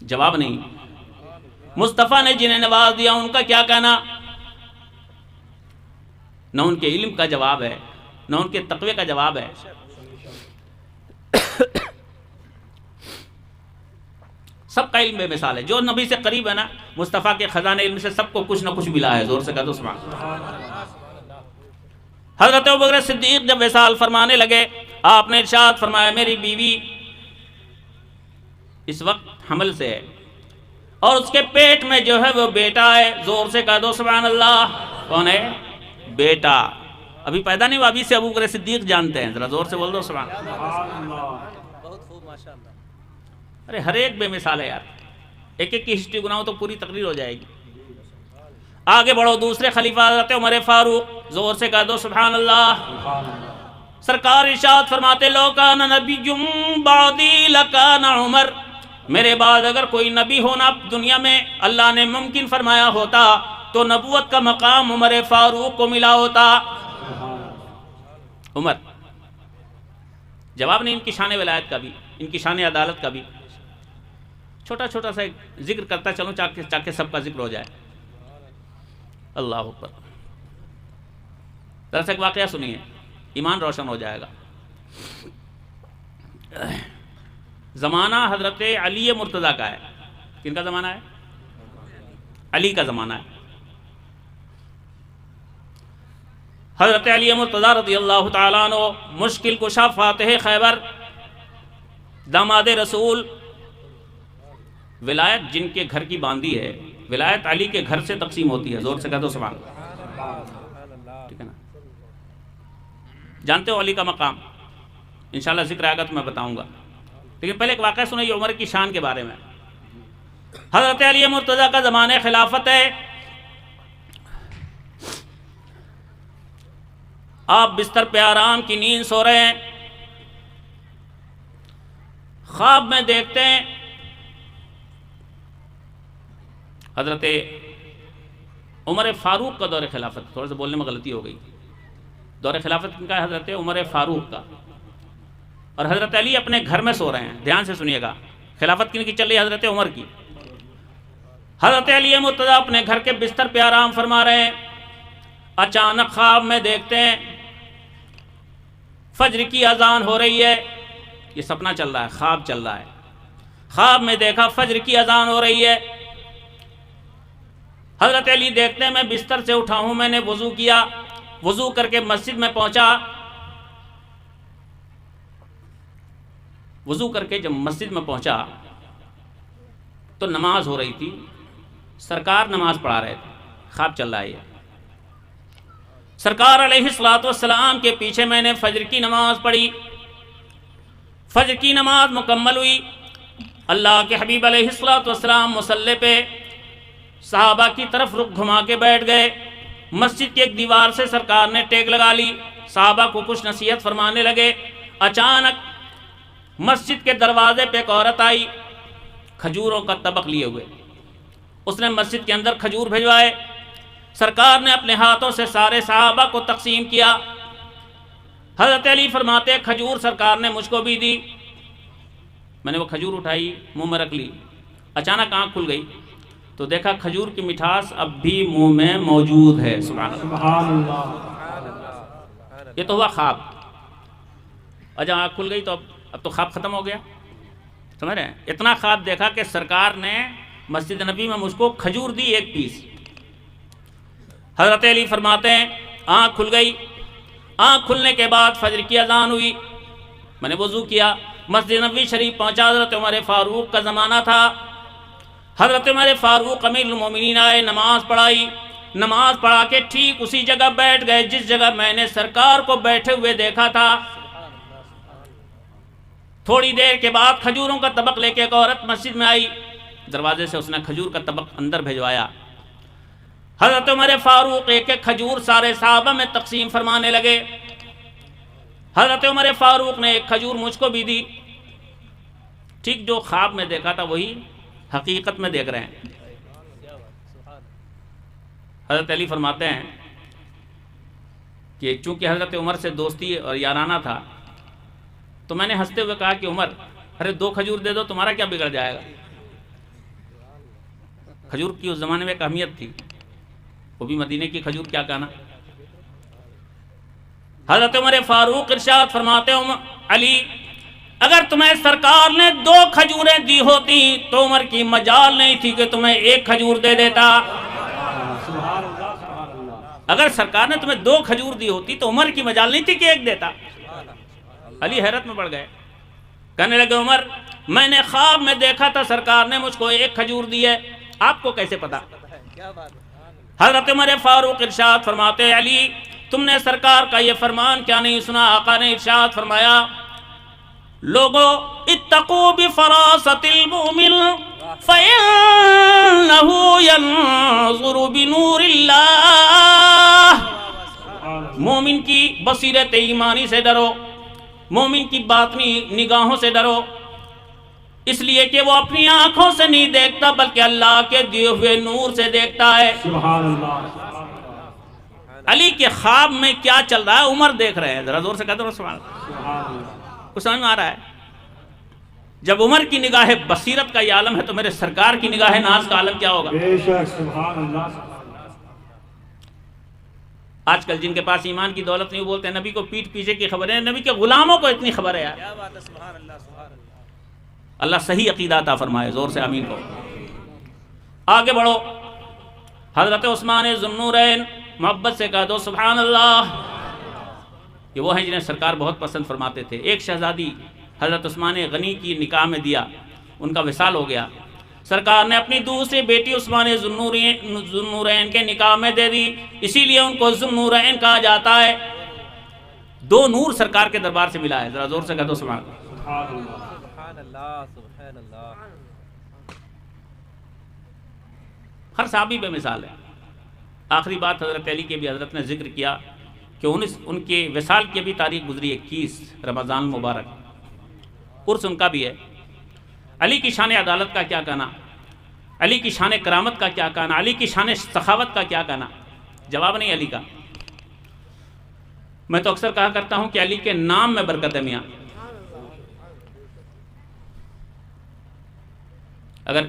A: جواب نہیں. مصطفیٰ نے جنہیں نواز دیا ان کا کیا کہنا. نہ ان کے علم کا جواب ہے نہ ان کے تقوی کا جواب ہے. سب کا علم بے مثال ہے. جو نبی سے قریب ہے نا، مصطفیٰ کے خزانے علم سے سب کو کچھ نہ کچھ ملا ہے. زور سے کہہ دو سبحان اللہ. حضرت ابوبکر صدیق جب وصال فرمانے لگے، آپ نے ارشاد فرمایا میری بیوی اس وقت حمل سے ہے اور اس کے پیٹ میں جو ہے وہ بیٹا ہے. زور سے کہہ دو سبحان اللہ. کون ہے؟ بیٹا. ابھی پیدا نہیں ہوا، ابھی سے ابوبکر صدیق جانتے ہیں. ذرا زور سے بول دو سبحان اللہ.
C: بہت خوب ماشاءاللہ.
A: ارے ہر ایک بے مثال ہے یار. ایک ایک کی ہسٹری گناؤں تو پوری تقریر ہو جائے گی. آگے بڑھو. دوسرے خلیفہ حضرت عمر فاروق. زور سے کہہ دو سبحان اللہ. سرکار ارشاد فرماتے لو کان نبی بعدی لکان عمر. میرے بعد اگر کوئی نبی ہونا دنیا میں اللہ نے ممکن فرمایا ہوتا تو نبوت کا مقام عمر فاروق کو ملا ہوتا. عمر جواب نہیں ان کی شان ولایت کا بھی، ان کی شان عدالت کا بھی. چھوٹا چھوٹا سا ذکر کرتا چلوں تاکہ سب کا ذکر ہو جائے. اللہ اکبر. دراصل ایک واقعہ سنیے، ایمان روشن ہو جائے گا. زمانہ حضرت علی مرتضیٰ کا ہے. کن کا زمانہ ہے؟ علی کا زمانہ ہے. حضرت علی مرتضیٰ رضی اللہ تعالیٰ عنہ مشکل کشا فاتح خیبر، داماد رسول. ولایت جن کے گھر کی باندھی ہے، ولایت علی کے گھر سے تقسیم ہوتی ہے. زور سے کہہ دو سبحان اللہ. ٹھیک ہے نا؟ جانتے ہو علی کا مقام، انشاءاللہ ذکر آئے گا تو میں بتاؤں گا. لیکن پہلے ایک واقعہ سنیں عمر کی شان کے بارے میں. حضرت علی مرتضیٰ کا زمانہ خلافت ہے. آپ بستر پہ آرام کی نیند سو رہے ہیں. خواب میں دیکھتے ہیں حضرت عمر فاروق کا دور خلافت. تھوڑا سا بولنے میں غلطی ہو گئی. دور خلافت کن کا ہے؟ حضرت عمر فاروق کا. اور حضرت علی اپنے گھر میں سو رہے ہیں. دھیان سے سنیے گا. خلافت کن کی چل رہی ہے؟ حضرت عمر کی. حضرت علی مرتضیٰ اپنے گھر کے بستر پہ آرام فرما رہے ہیں. اچانک خواب میں دیکھتے ہیں فجر کی اذان ہو رہی ہے. یہ سپنا چل رہا ہے، خواب چل رہا ہے. خواب میں دیکھا فجر کی اذان ہو رہی ہے. حضرت علی دیکھتے ہیں میں بستر سے اٹھا ہوں، میں نے وضو کیا. وضو کر کے مسجد میں پہنچا. وضو کر کے جب مسجد میں پہنچا تو نماز ہو رہی تھی. سرکار نماز پڑھا رہے تھے. خواب چل رہا ہے یہ. سرکار علیہ الصلوۃ والسلام کے پیچھے میں نے فجر کی نماز پڑھی. فجر کی نماز مکمل ہوئی. اللہ کے حبیب علیہ الصلوۃ والسلام مصلی پہ صحابہ کی طرف رخ گھما کے بیٹھ گئے. مسجد کی ایک دیوار سے سرکار نے ٹیک لگا لی. صحابہ کو کچھ نصیحت فرمانے لگے. اچانک مسجد کے دروازے پہ ایک عورت آئی کھجوروں کا طبق لیے ہوئے. اس نے مسجد کے اندر کھجور بھجوائے. سرکار نے اپنے ہاتھوں سے سارے صحابہ کو تقسیم کیا. حضرت علی فرماتے کھجور سرکار نے مجھ کو بھی دی. میں نے وہ کھجور اٹھائی، منہ میں رکھ لی. اچانک آنکھ کھل گئی تو دیکھا کھجور کی مٹھاس اب بھی منہ میں موجود ہے. سبحان اللہ. یہ تو ہوا خواب. اور جب آنکھ کھل گئی تو اب تو خواب ختم ہو گیا. سمجھ رہے ہیں؟ اتنا خواب دیکھا کہ سرکار نے مسجد نبی میں مجھ کو کھجور دی 1 پیس. حضرت علی فرماتے ہیں آنکھ کھل گئی. آنکھ کھلنے کے بعد فجر کی اذان ہوئی. میں نے وضو کیا، مسجد نبوی شریف پہنچا. حضرت عمر فاروق کا زمانہ تھا. حضرت عمر فاروق امیر المومنین آئے، نماز پڑھائی. نماز پڑھا کے ٹھیک اسی جگہ بیٹھ گئے جس جگہ میں نے سرکار کو بیٹھے ہوئے دیکھا تھا. تھوڑی دیر کے بعد کھجوروں کا طبق لے کے ایک عورت مسجد میں آئی. دروازے سے اس نے کھجور کا طبق اندر بھیجوایا. حضرت عمر فاروق ایک ایک کھجور سارے صحابہ میں تقسیم فرمانے لگے. حضرت عمر فاروق نے ایک کھجور مجھ کو بھی دی. ٹھیک جو خواب میں دیکھا تھا وہی حقیقت میں دیکھ رہے ہیں. حضرت علی فرماتے ہیں کہ چونکہ حضرت عمر سے دوستی اور یارانہ تھا تو میں نے ہنستے ہوئے کہا کہ عمر ارے 2 کھجور دے دو، تمہارا کیا بگڑ جائے گا. کھجور کی اس زمانے میں ایک اہمیت تھی، وہ بھی مدینے کی کھجور کیا کہنا. حضرت عمر فاروق ارشاد فرماتے علی اگر تمہیں سرکار نے 2 کھجوریں دی ہوتی تو عمر کی مجال نہیں تھی کہ تمہیں 1 کھجور دے دیتا۔ اگر سرکار نے تمہیں 2 کھجور دی ہوتی تو عمر کی مجال نہیں تھی کہ 1 دیتا۔ علی حیرت میں پڑ گئے، کہنے لگے عمر میں نے خواب میں دیکھا تھا سرکار نے مجھ کو 1 کھجور دی ہے، آپ کو کیسے پتا؟ حضرت عمر فاروق ارشاد فرماتے علی تم نے سرکار کا یہ فرمان کیا نہیں سنا؟ آقا نے ارشاد فرمایا لوگو اتقوا بفراست المؤمن فإنه ينظر بنور اللہ، مومن کی بصیرت ایمانی سے ڈرو، مومن کی باطنی نگاہوں سے ڈرو، اس لیے کہ وہ اپنی آنکھوں سے نہیں دیکھتا بلکہ اللہ کے دیے ہوئے نور سے دیکھتا ہے۔
B: سبحان اللہ۔
A: علی کے خواب میں کیا چل رہا ہے عمر دیکھ رہے ہیں، ذرا زور سے کہتے ہیں سبحان اللہ۔ کچھ سمجھ میں آ رہا ہے؟ جب عمر کی نگاہ بصیرت کا یہ عالم ہے تو میرے سرکار کی نگاہ ناز کا عالم کیا ہوگا؟
B: بے شک سبحان اللہ۔
A: آج کل جن کے پاس ایمان کی دولت نہیں بولتے ہیں نبی کو پیٹھ پیچھے کی خبر ہے، نبی کے غلاموں کو اتنی خبر ہے یار۔ اللہ صحیح عقیدہ عطا فرمائے، زور سے آمین کو۔ آگے بڑھو، حضرت عثمان ذو النورین، محبت سے کہہ دو سبحان اللہ۔ یہ وہ ہیں جنہیں سرکار بہت پسند فرماتے تھے۔ ایک شہزادی حضرت عثمان غنی کی نکاح میں دیا، ان کا وصال ہو گیا، سرکار نے اپنی دوسری بیٹی عثمان ذو النورین کے نکاح میں دے دی، اسی لیے ان کو ذو النورین کہا جاتا ہے۔ 2 نور سرکار کے دربار سے ملا ہے، ذرا زور سے کہہ دو سبحان اللہ۔ ہر صحابی بے مثال ہے۔ آخری بات حضرت علی کے بھی حضرت نے ذکر کیا کہ ان کے وصال کی بھی تاریخ گزری 21 رمضان المبارک، عرس ان کا بھی ہے۔ علی کی شان عدالت کا کیا کہنا، علی کی شان کرامت کا کیا کہنا، علی کی شان سخاوت کا کیا کہنا؟ جواب نہیں علی کا۔ میں تو اکثر کہا کرتا ہوں کہ علی کے نام میں برکت ہے میاں۔ اگر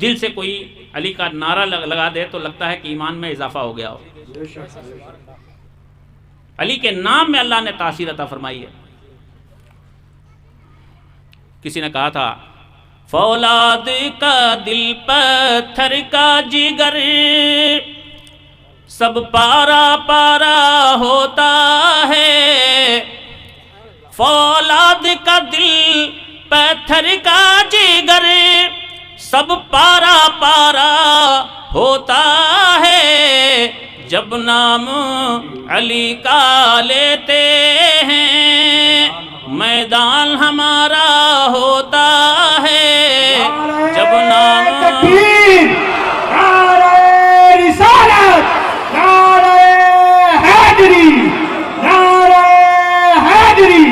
A: دل سے کوئی علی کا نعرہ لگا دے تو لگتا ہے کہ ایمان میں اضافہ ہو گیا ہو۔ علی کے نام میں اللہ نے تاثیر عطا فرمائی ہے۔ کسی نے کہا تھا فولاد کا دل پتھر کا جگر سب پارا پارا ہوتا ہے، فولاد کا دل پتھر کا جگر سب پارا پارا ہوتا ہے، جب نام علی کا لیتے ہیں میدان ہمارا ہوتا ہے، جب نام
B: تکبیر، نعرہ رسالت، نعرہ حیدری، نعرہ حیدری،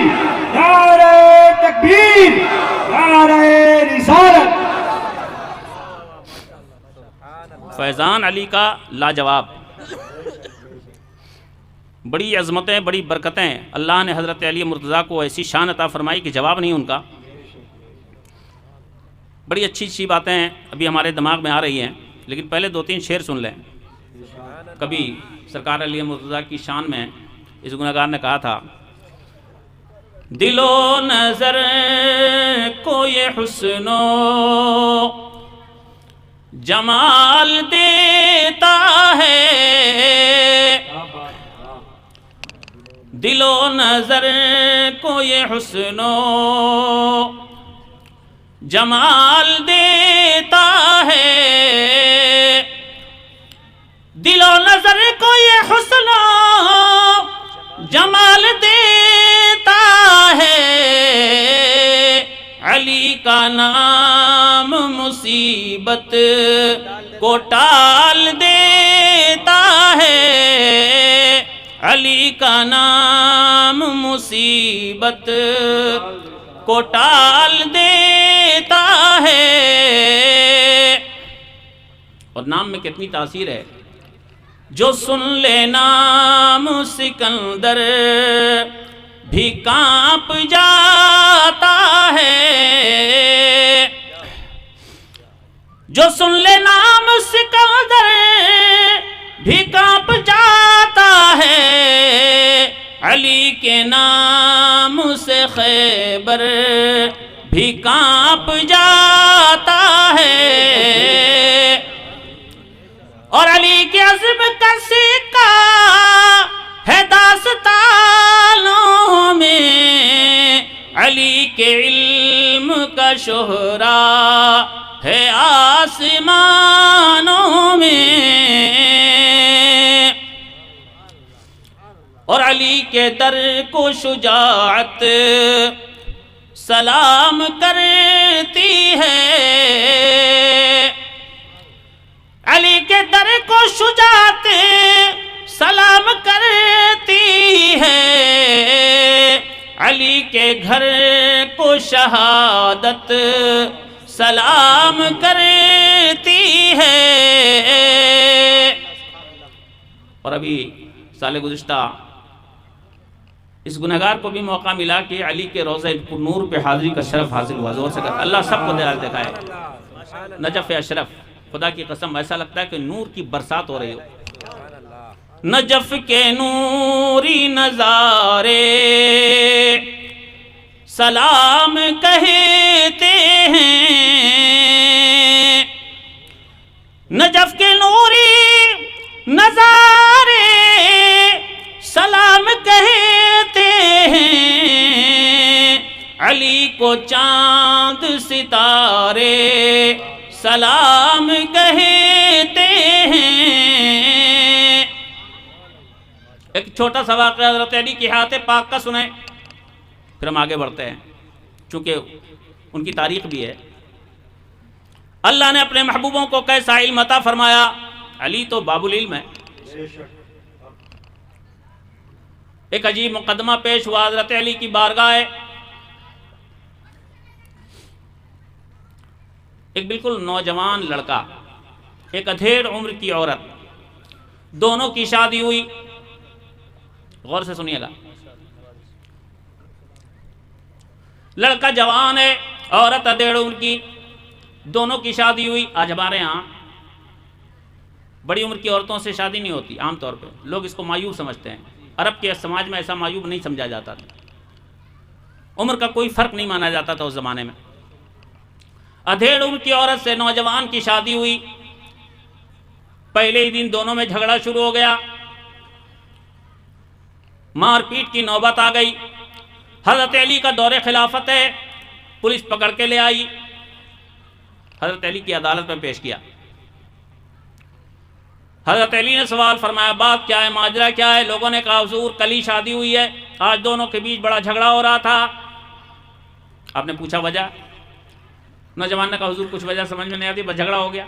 B: نعرہ تکبیر، نعرہ رسالت۔
A: فیضان علی کا لاجواب، بڑی عظمتیں، بڑی برکتیں اللہ نے حضرت علی مرتضیٰ کو ایسی شان عطا فرمائی کہ جواب نہیں ان کا۔ بڑی اچھی اچھی باتیں ابھی ہمارے دماغ میں آ رہی ہیں، لیکن پہلے 2-3 شعر سن لیں۔ کبھی سرکار علی مرتضیٰ کی شان میں اس گنہگار نے کہا تھا دل و نظر کو یہ حسن و جمال دیتا ہے، دل و نظر کو یہ حسن و جمال دیتا ہے، دل و نظر کو یہ حسن و جمال دیتا ہے، علی کا نام مصیبت کو ٹال دیتا ہے، علی کا نام مصیبت کو ٹال دیتا ہے۔ اور نام میں کتنی تاثیر ہے، جو سن لے نام سکندر بھی کانپ جاتا ہے، جو سن لے نام سکندر بھی کانپ جاتا ہے، علی کے نام سے خیبر بھی کانپ جاتا ہے، اور علی کے عزم کا سکہ ہے داستانوں میں، علی کے علم کا شہرا ہے آسمانوں میں، اور علی کے در کو شجاعت سلام کرتی ہے، علی کے در کو شجاعت سلام کرتی ہے، علی کے گھر کو شہادت سلام کرتی ہے۔ اور ابھی سال گزشتہ اس گنہگار کو بھی موقع ملا کہ علی کے روضہ نور پہ حاضری کا شرف حاصل ہوا، زور سے کہا اللہ سب کو دکھائے۔ نجف اشرف، خدا کی قسم ایسا لگتا ہے کہ نور کی برسات ہو رہی ہو۔ نجف کے نوری نظارے سلام کہتے ہیں، نجف کے نوری نظارے سلام کہتے ہیں، علی کو چاند ستارے سلام کہتے ہیں۔ ایک چھوٹا سا واقعہ حضرت علی کی حیات پاک کا سنیں، پھر ہم آگے بڑھتے ہیں، چونکہ ان کی تاریخ بھی ہے۔ اللہ نے اپنے محبوبوں کو کیسا علم عطا فرمایا، علی تو باب العلم ہے۔ ایک عجیب مقدمہ پیش ہوا حضرت علی کی بارگاہ، ایک بالکل نوجوان لڑکا، ایک ادھیڑ عمر کی عورت، دونوں کی شادی ہوئی۔ غور سے سنیے گا، لڑکا جوان ہے، عورت ادھیڑ عمر کی، دونوں کی شادی ہوئی۔ آج ہمارے ہاں بڑی عمر کی عورتوں سے شادی نہیں ہوتی، عام طور پہ لوگ اس کو معیوب سمجھتے ہیں۔ عرب کے سماج میں ایسا معیوب نہیں سمجھا جاتا تھا، عمر کا کوئی فرق نہیں مانا جاتا تھا اس زمانے میں۔ ادھیڑ عمر کی عورت سے نوجوان کی شادی ہوئی، پہلے ہی دن دونوں میں جھگڑا شروع ہو گیا، مار پیٹ کی نوبت آ گئی۔ حضرت علی کا دور خلافت ہے، پولیس پکڑ کے لے آئی، حضرت علی کی عدالت میں پیش کیا۔ حضرت علی نے سوال فرمایا، بات کیا ہے، ماجرا کیا ہے؟ لوگوں نے کہا حضور کل ہی شادی ہوئی ہے، آج دونوں کے بیچ بڑا جھگڑا ہو رہا تھا۔ آپ نے پوچھا وجہ؟ نوجوان نے کہا حضور کچھ وجہ سمجھ میں نہیں آتی، بس جھگڑا ہو گیا۔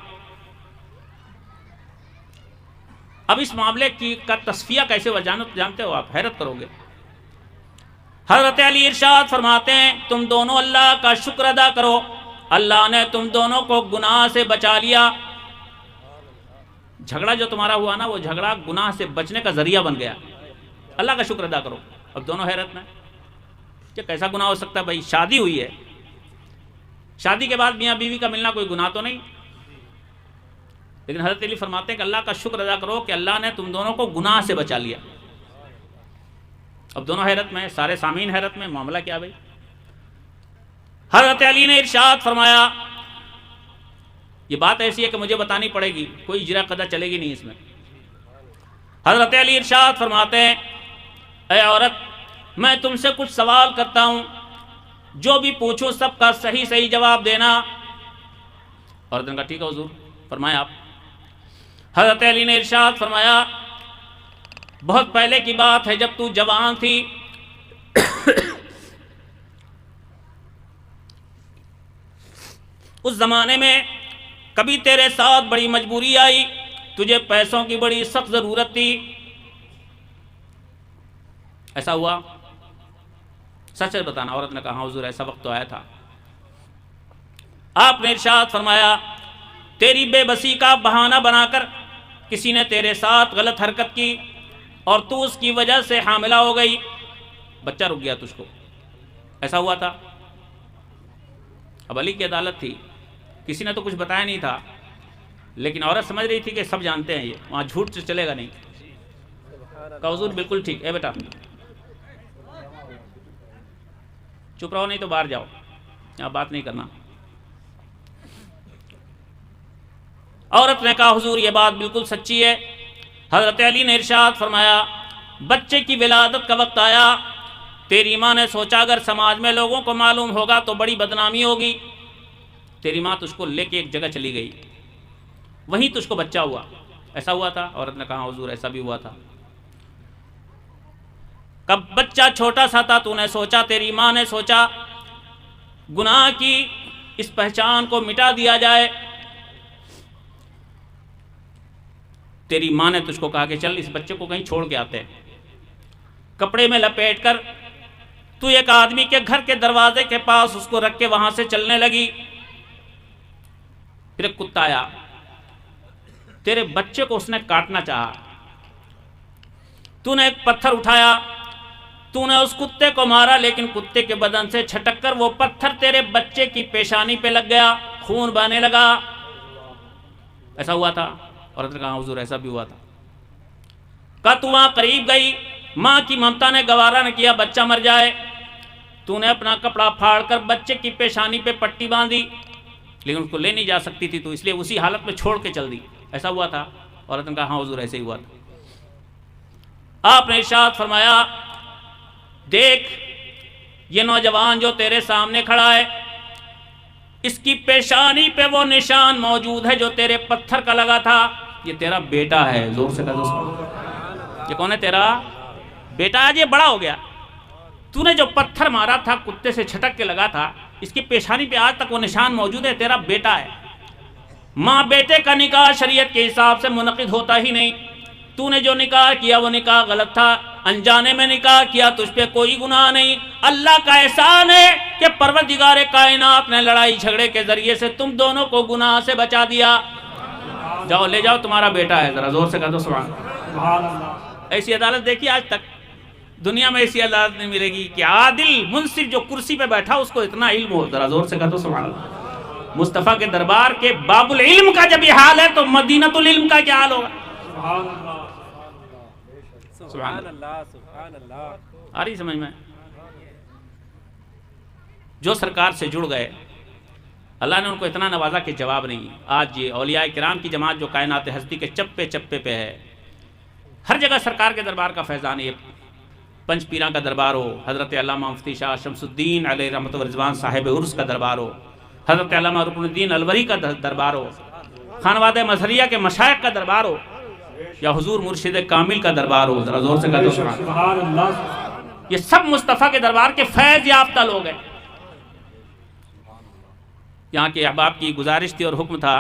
A: اب اس معاملے کا تصفیہ کیسے ہوا جانتے ہو آپ؟ حیرت کرو گے۔ حضرت علی ارشاد فرماتے ہیں، تم دونوں اللہ کا شکر ادا کرو، اللہ نے تم دونوں کو گناہ سے بچا لیا۔ جھگڑا جو تمہارا ہوا نا، وہ جھگڑا گناہ سے بچنے کا ذریعہ بن گیا، اللہ کا شکر ادا کرو۔ اب دونوں حیرت میں کہ کیسا گناہ ہو سکتا ہے؟ بھائی شادی ہوئی ہے، شادی کے بعد میاں بیوی کا ملنا کوئی گناہ تو نہیں، لیکن حضرت علی فرماتے ہیں کہ اللہ کا شکر ادا کرو کہ اللہ نے تم دونوں کو گناہ سے بچا لیا۔ اب دونوں حیرت میں، سارے سامعین حیرت میں، معاملہ کیا بھائی؟ حضرت علی نے ارشاد فرمایا، یہ بات ایسی ہے کہ مجھے بتانی پڑے گی، کوئی اجرا قضا چلے گی نہیں اس میں۔ حضرت علی ارشاد فرماتے ہیں، اے عورت میں تم سے کچھ سوال کرتا ہوں، جو بھی پوچھو سب کا صحیح صحیح جواب دینا۔ عورت نے کہا ٹھیک ہے حضور، فرمایا آپ۔ حضرت علی نے ارشاد فرمایا، بہت پہلے کی بات ہے، جب تو جوان تھی، اس زمانے میں کبھی تیرے ساتھ بڑی مجبوری آئی، تجھے پیسوں کی بڑی سخت ضرورت تھی، ایسا ہوا؟ سچ بتانا۔ عورت نے کہا ہاں حضور ایسا وقت تو آیا تھا۔ آپ نے ارشاد فرمایا، تیری بے بسی کا بہانہ بنا کر کسی نے تیرے ساتھ غلط حرکت کی اور تو اس کی وجہ سے حاملہ ہو گئی، بچہ رک گیا تجھ کو، ایسا ہوا تھا؟ اب علی کی عدالت تھی، کسی نے تو کچھ بتایا نہیں تھا، لیکن عورت سمجھ رہی تھی کہ سب جانتے ہیں، یہ وہاں جھوٹ سے چلے گا نہیں۔ کہا حضور بالکل ٹھیک ہے بیٹا، چپ رہو نہیں تو باہر جاؤ، یہاں بات نہیں کرنا۔ عورت نے کہا حضور یہ بات بالکل سچی ہے۔ حضرت علی نے ارشاد فرمایا بچے کی ولادت کا وقت آیا، تیری ماں نے سوچا اگر سماج میں لوگوں کو معلوم ہوگا تو بڑی بدنامی ہوگی، تیری ماں تجھ کو لے کے ایک جگہ چلی گئی، وہیں تجھ کو بچہ ہوا۔ ایسا ہوا تھا؟ عورت نے کہا حضور ایسا بھی ہوا تھا۔ کب بچہ چھوٹا سا تھا تو نے سوچا، تیری ماں نے سوچا گناہ کی اس پہچان کو مٹا دیا جائے، تیری ماں نے تجھ کو کہا کہ چل اس بچے کو کہیں چھوڑ کے آتے ہیں۔ کپڑے میں لپیٹ کر تو ایک آدمی کے گھر کے دروازے کے پاس اس کو رکھ کے وہاں سے چلنے لگی۔ پھر ایک کتا آیا، تیرے بچے کو اس نے کاٹنا چاہا، تو نے ایک پتھر اٹھایا، تو نے اس کتے کو مارا، لیکن کتے کے بدن سے چھٹک کر وہ پتھر تیرے بچے کی پیشانی پہ لگ گیا، خون بہنے لگا۔ ایسا ہوا تھا؟ عورت نے کہا حضور ایسا بھی ہوا تھا۔ کہا تو وہاں قریب گئی، ماں کی ممتا نے گوارا نہ کیا بچہ مر جائے، تو نے اپنا کپڑا پھاڑ کر بچے کی پیشانی پہ پٹی باندھی، لیکن اس کو لے نہیں جا سکتی تھی تو اس لیے اسی حالت میں چھوڑ کے چل دی۔ ایسا ہوا تھا؟ عورت نے کہا ہاں حضور ایسے ہی ہوا تھا۔ آپ نے ارشاد فرمایا دیکھ یہ نوجوان جو تیرے سامنے کھڑا ہے، اس کی پیشانی پہ وہ نشان موجود ہے جو تیرے پتھر کا لگا تھا، یہ تیرا بیٹا ہے۔ زور سے کہا دوستو، یہ کون ہے؟ تیرا بیٹا۔ آج یہ بڑا ہو گیا، تو نے جو پتھر مارا تھا کتے سے چھٹک کے لگا تھا، اس کی پیشانی پہ آج تک وہ نشان موجود ہے، تیرا بیٹا ہے۔ ماں بیٹے کا نکاح شریعت کے حساب سے منعقد ہوتا ہی نہیں، تو نے جو نکاح کیا وہ نکاح غلط تھا، انجانے میں نکاح کیا، تجھ پہ کوئی گناہ نہیں۔ اللہ کا احسان ہے کہ پروردگار کائنات نے لڑائی جھگڑے کے ذریعے سے تم دونوں کو گناہ سے بچا دیا۔ جاؤ لے جاؤ، تمہارا بیٹا ہے۔ ذرا زور سے کہہ دو سبحان اللہ۔ ایسی عدالت دیکھی آج تک؟ دنیا میں ایسی عدالت نہیں ملے گی کہ عادل منصف جو کرسی پہ بیٹھا اس کو اتنا علم ہو۔ ذرا زور سے کہہ دو سبحان اللہ۔ مصطفیٰ کے دربار کے باب العلم کا جب یہ حال ہے تو مدینۃ العلم کا کیا حال ہوگا؟ سبحان اللہ سبحان اللہ۔ آ رہی سمجھ میں؟ جو سرکار سے جڑ گئے اللہ نے ان کو اتنا نوازا کہ جواب نہیں۔ آج یہ اولیاء کرام کی جماعت جو کائنات ہستی کے چپے چپے پہ ہے، ہر جگہ سرکار کے دربار کا فیضان ہے۔ پنج پیراں کا دربار ہو، حضرت علامہ مفتی شاہ شمس الدین علیہ رحمت و رضوان صاحب عرس کا دربار ہو، حضرت علامہ رکن الدین الوری کا دربار ہو، خانوادہ مظہریہ کے مشائخ کا دربار ہو، یا حضور مرشد کامل کا دربار ہو۔ ذرا زور سے کہہ دو سبحان اللہ۔ یہ سب مصطفیٰ کے دربار کے فیض یافتہ لوگ ہیں۔ یہاں کے احباب کی گزارش تھی اور حکم تھا،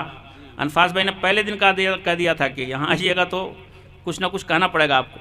A: انفاس بھائی نے پہلے دن کہہ دیا تھا کہ یہاں آئیے گا تو کچھ نہ کچھ کہنا پڑے گا آپ کو۔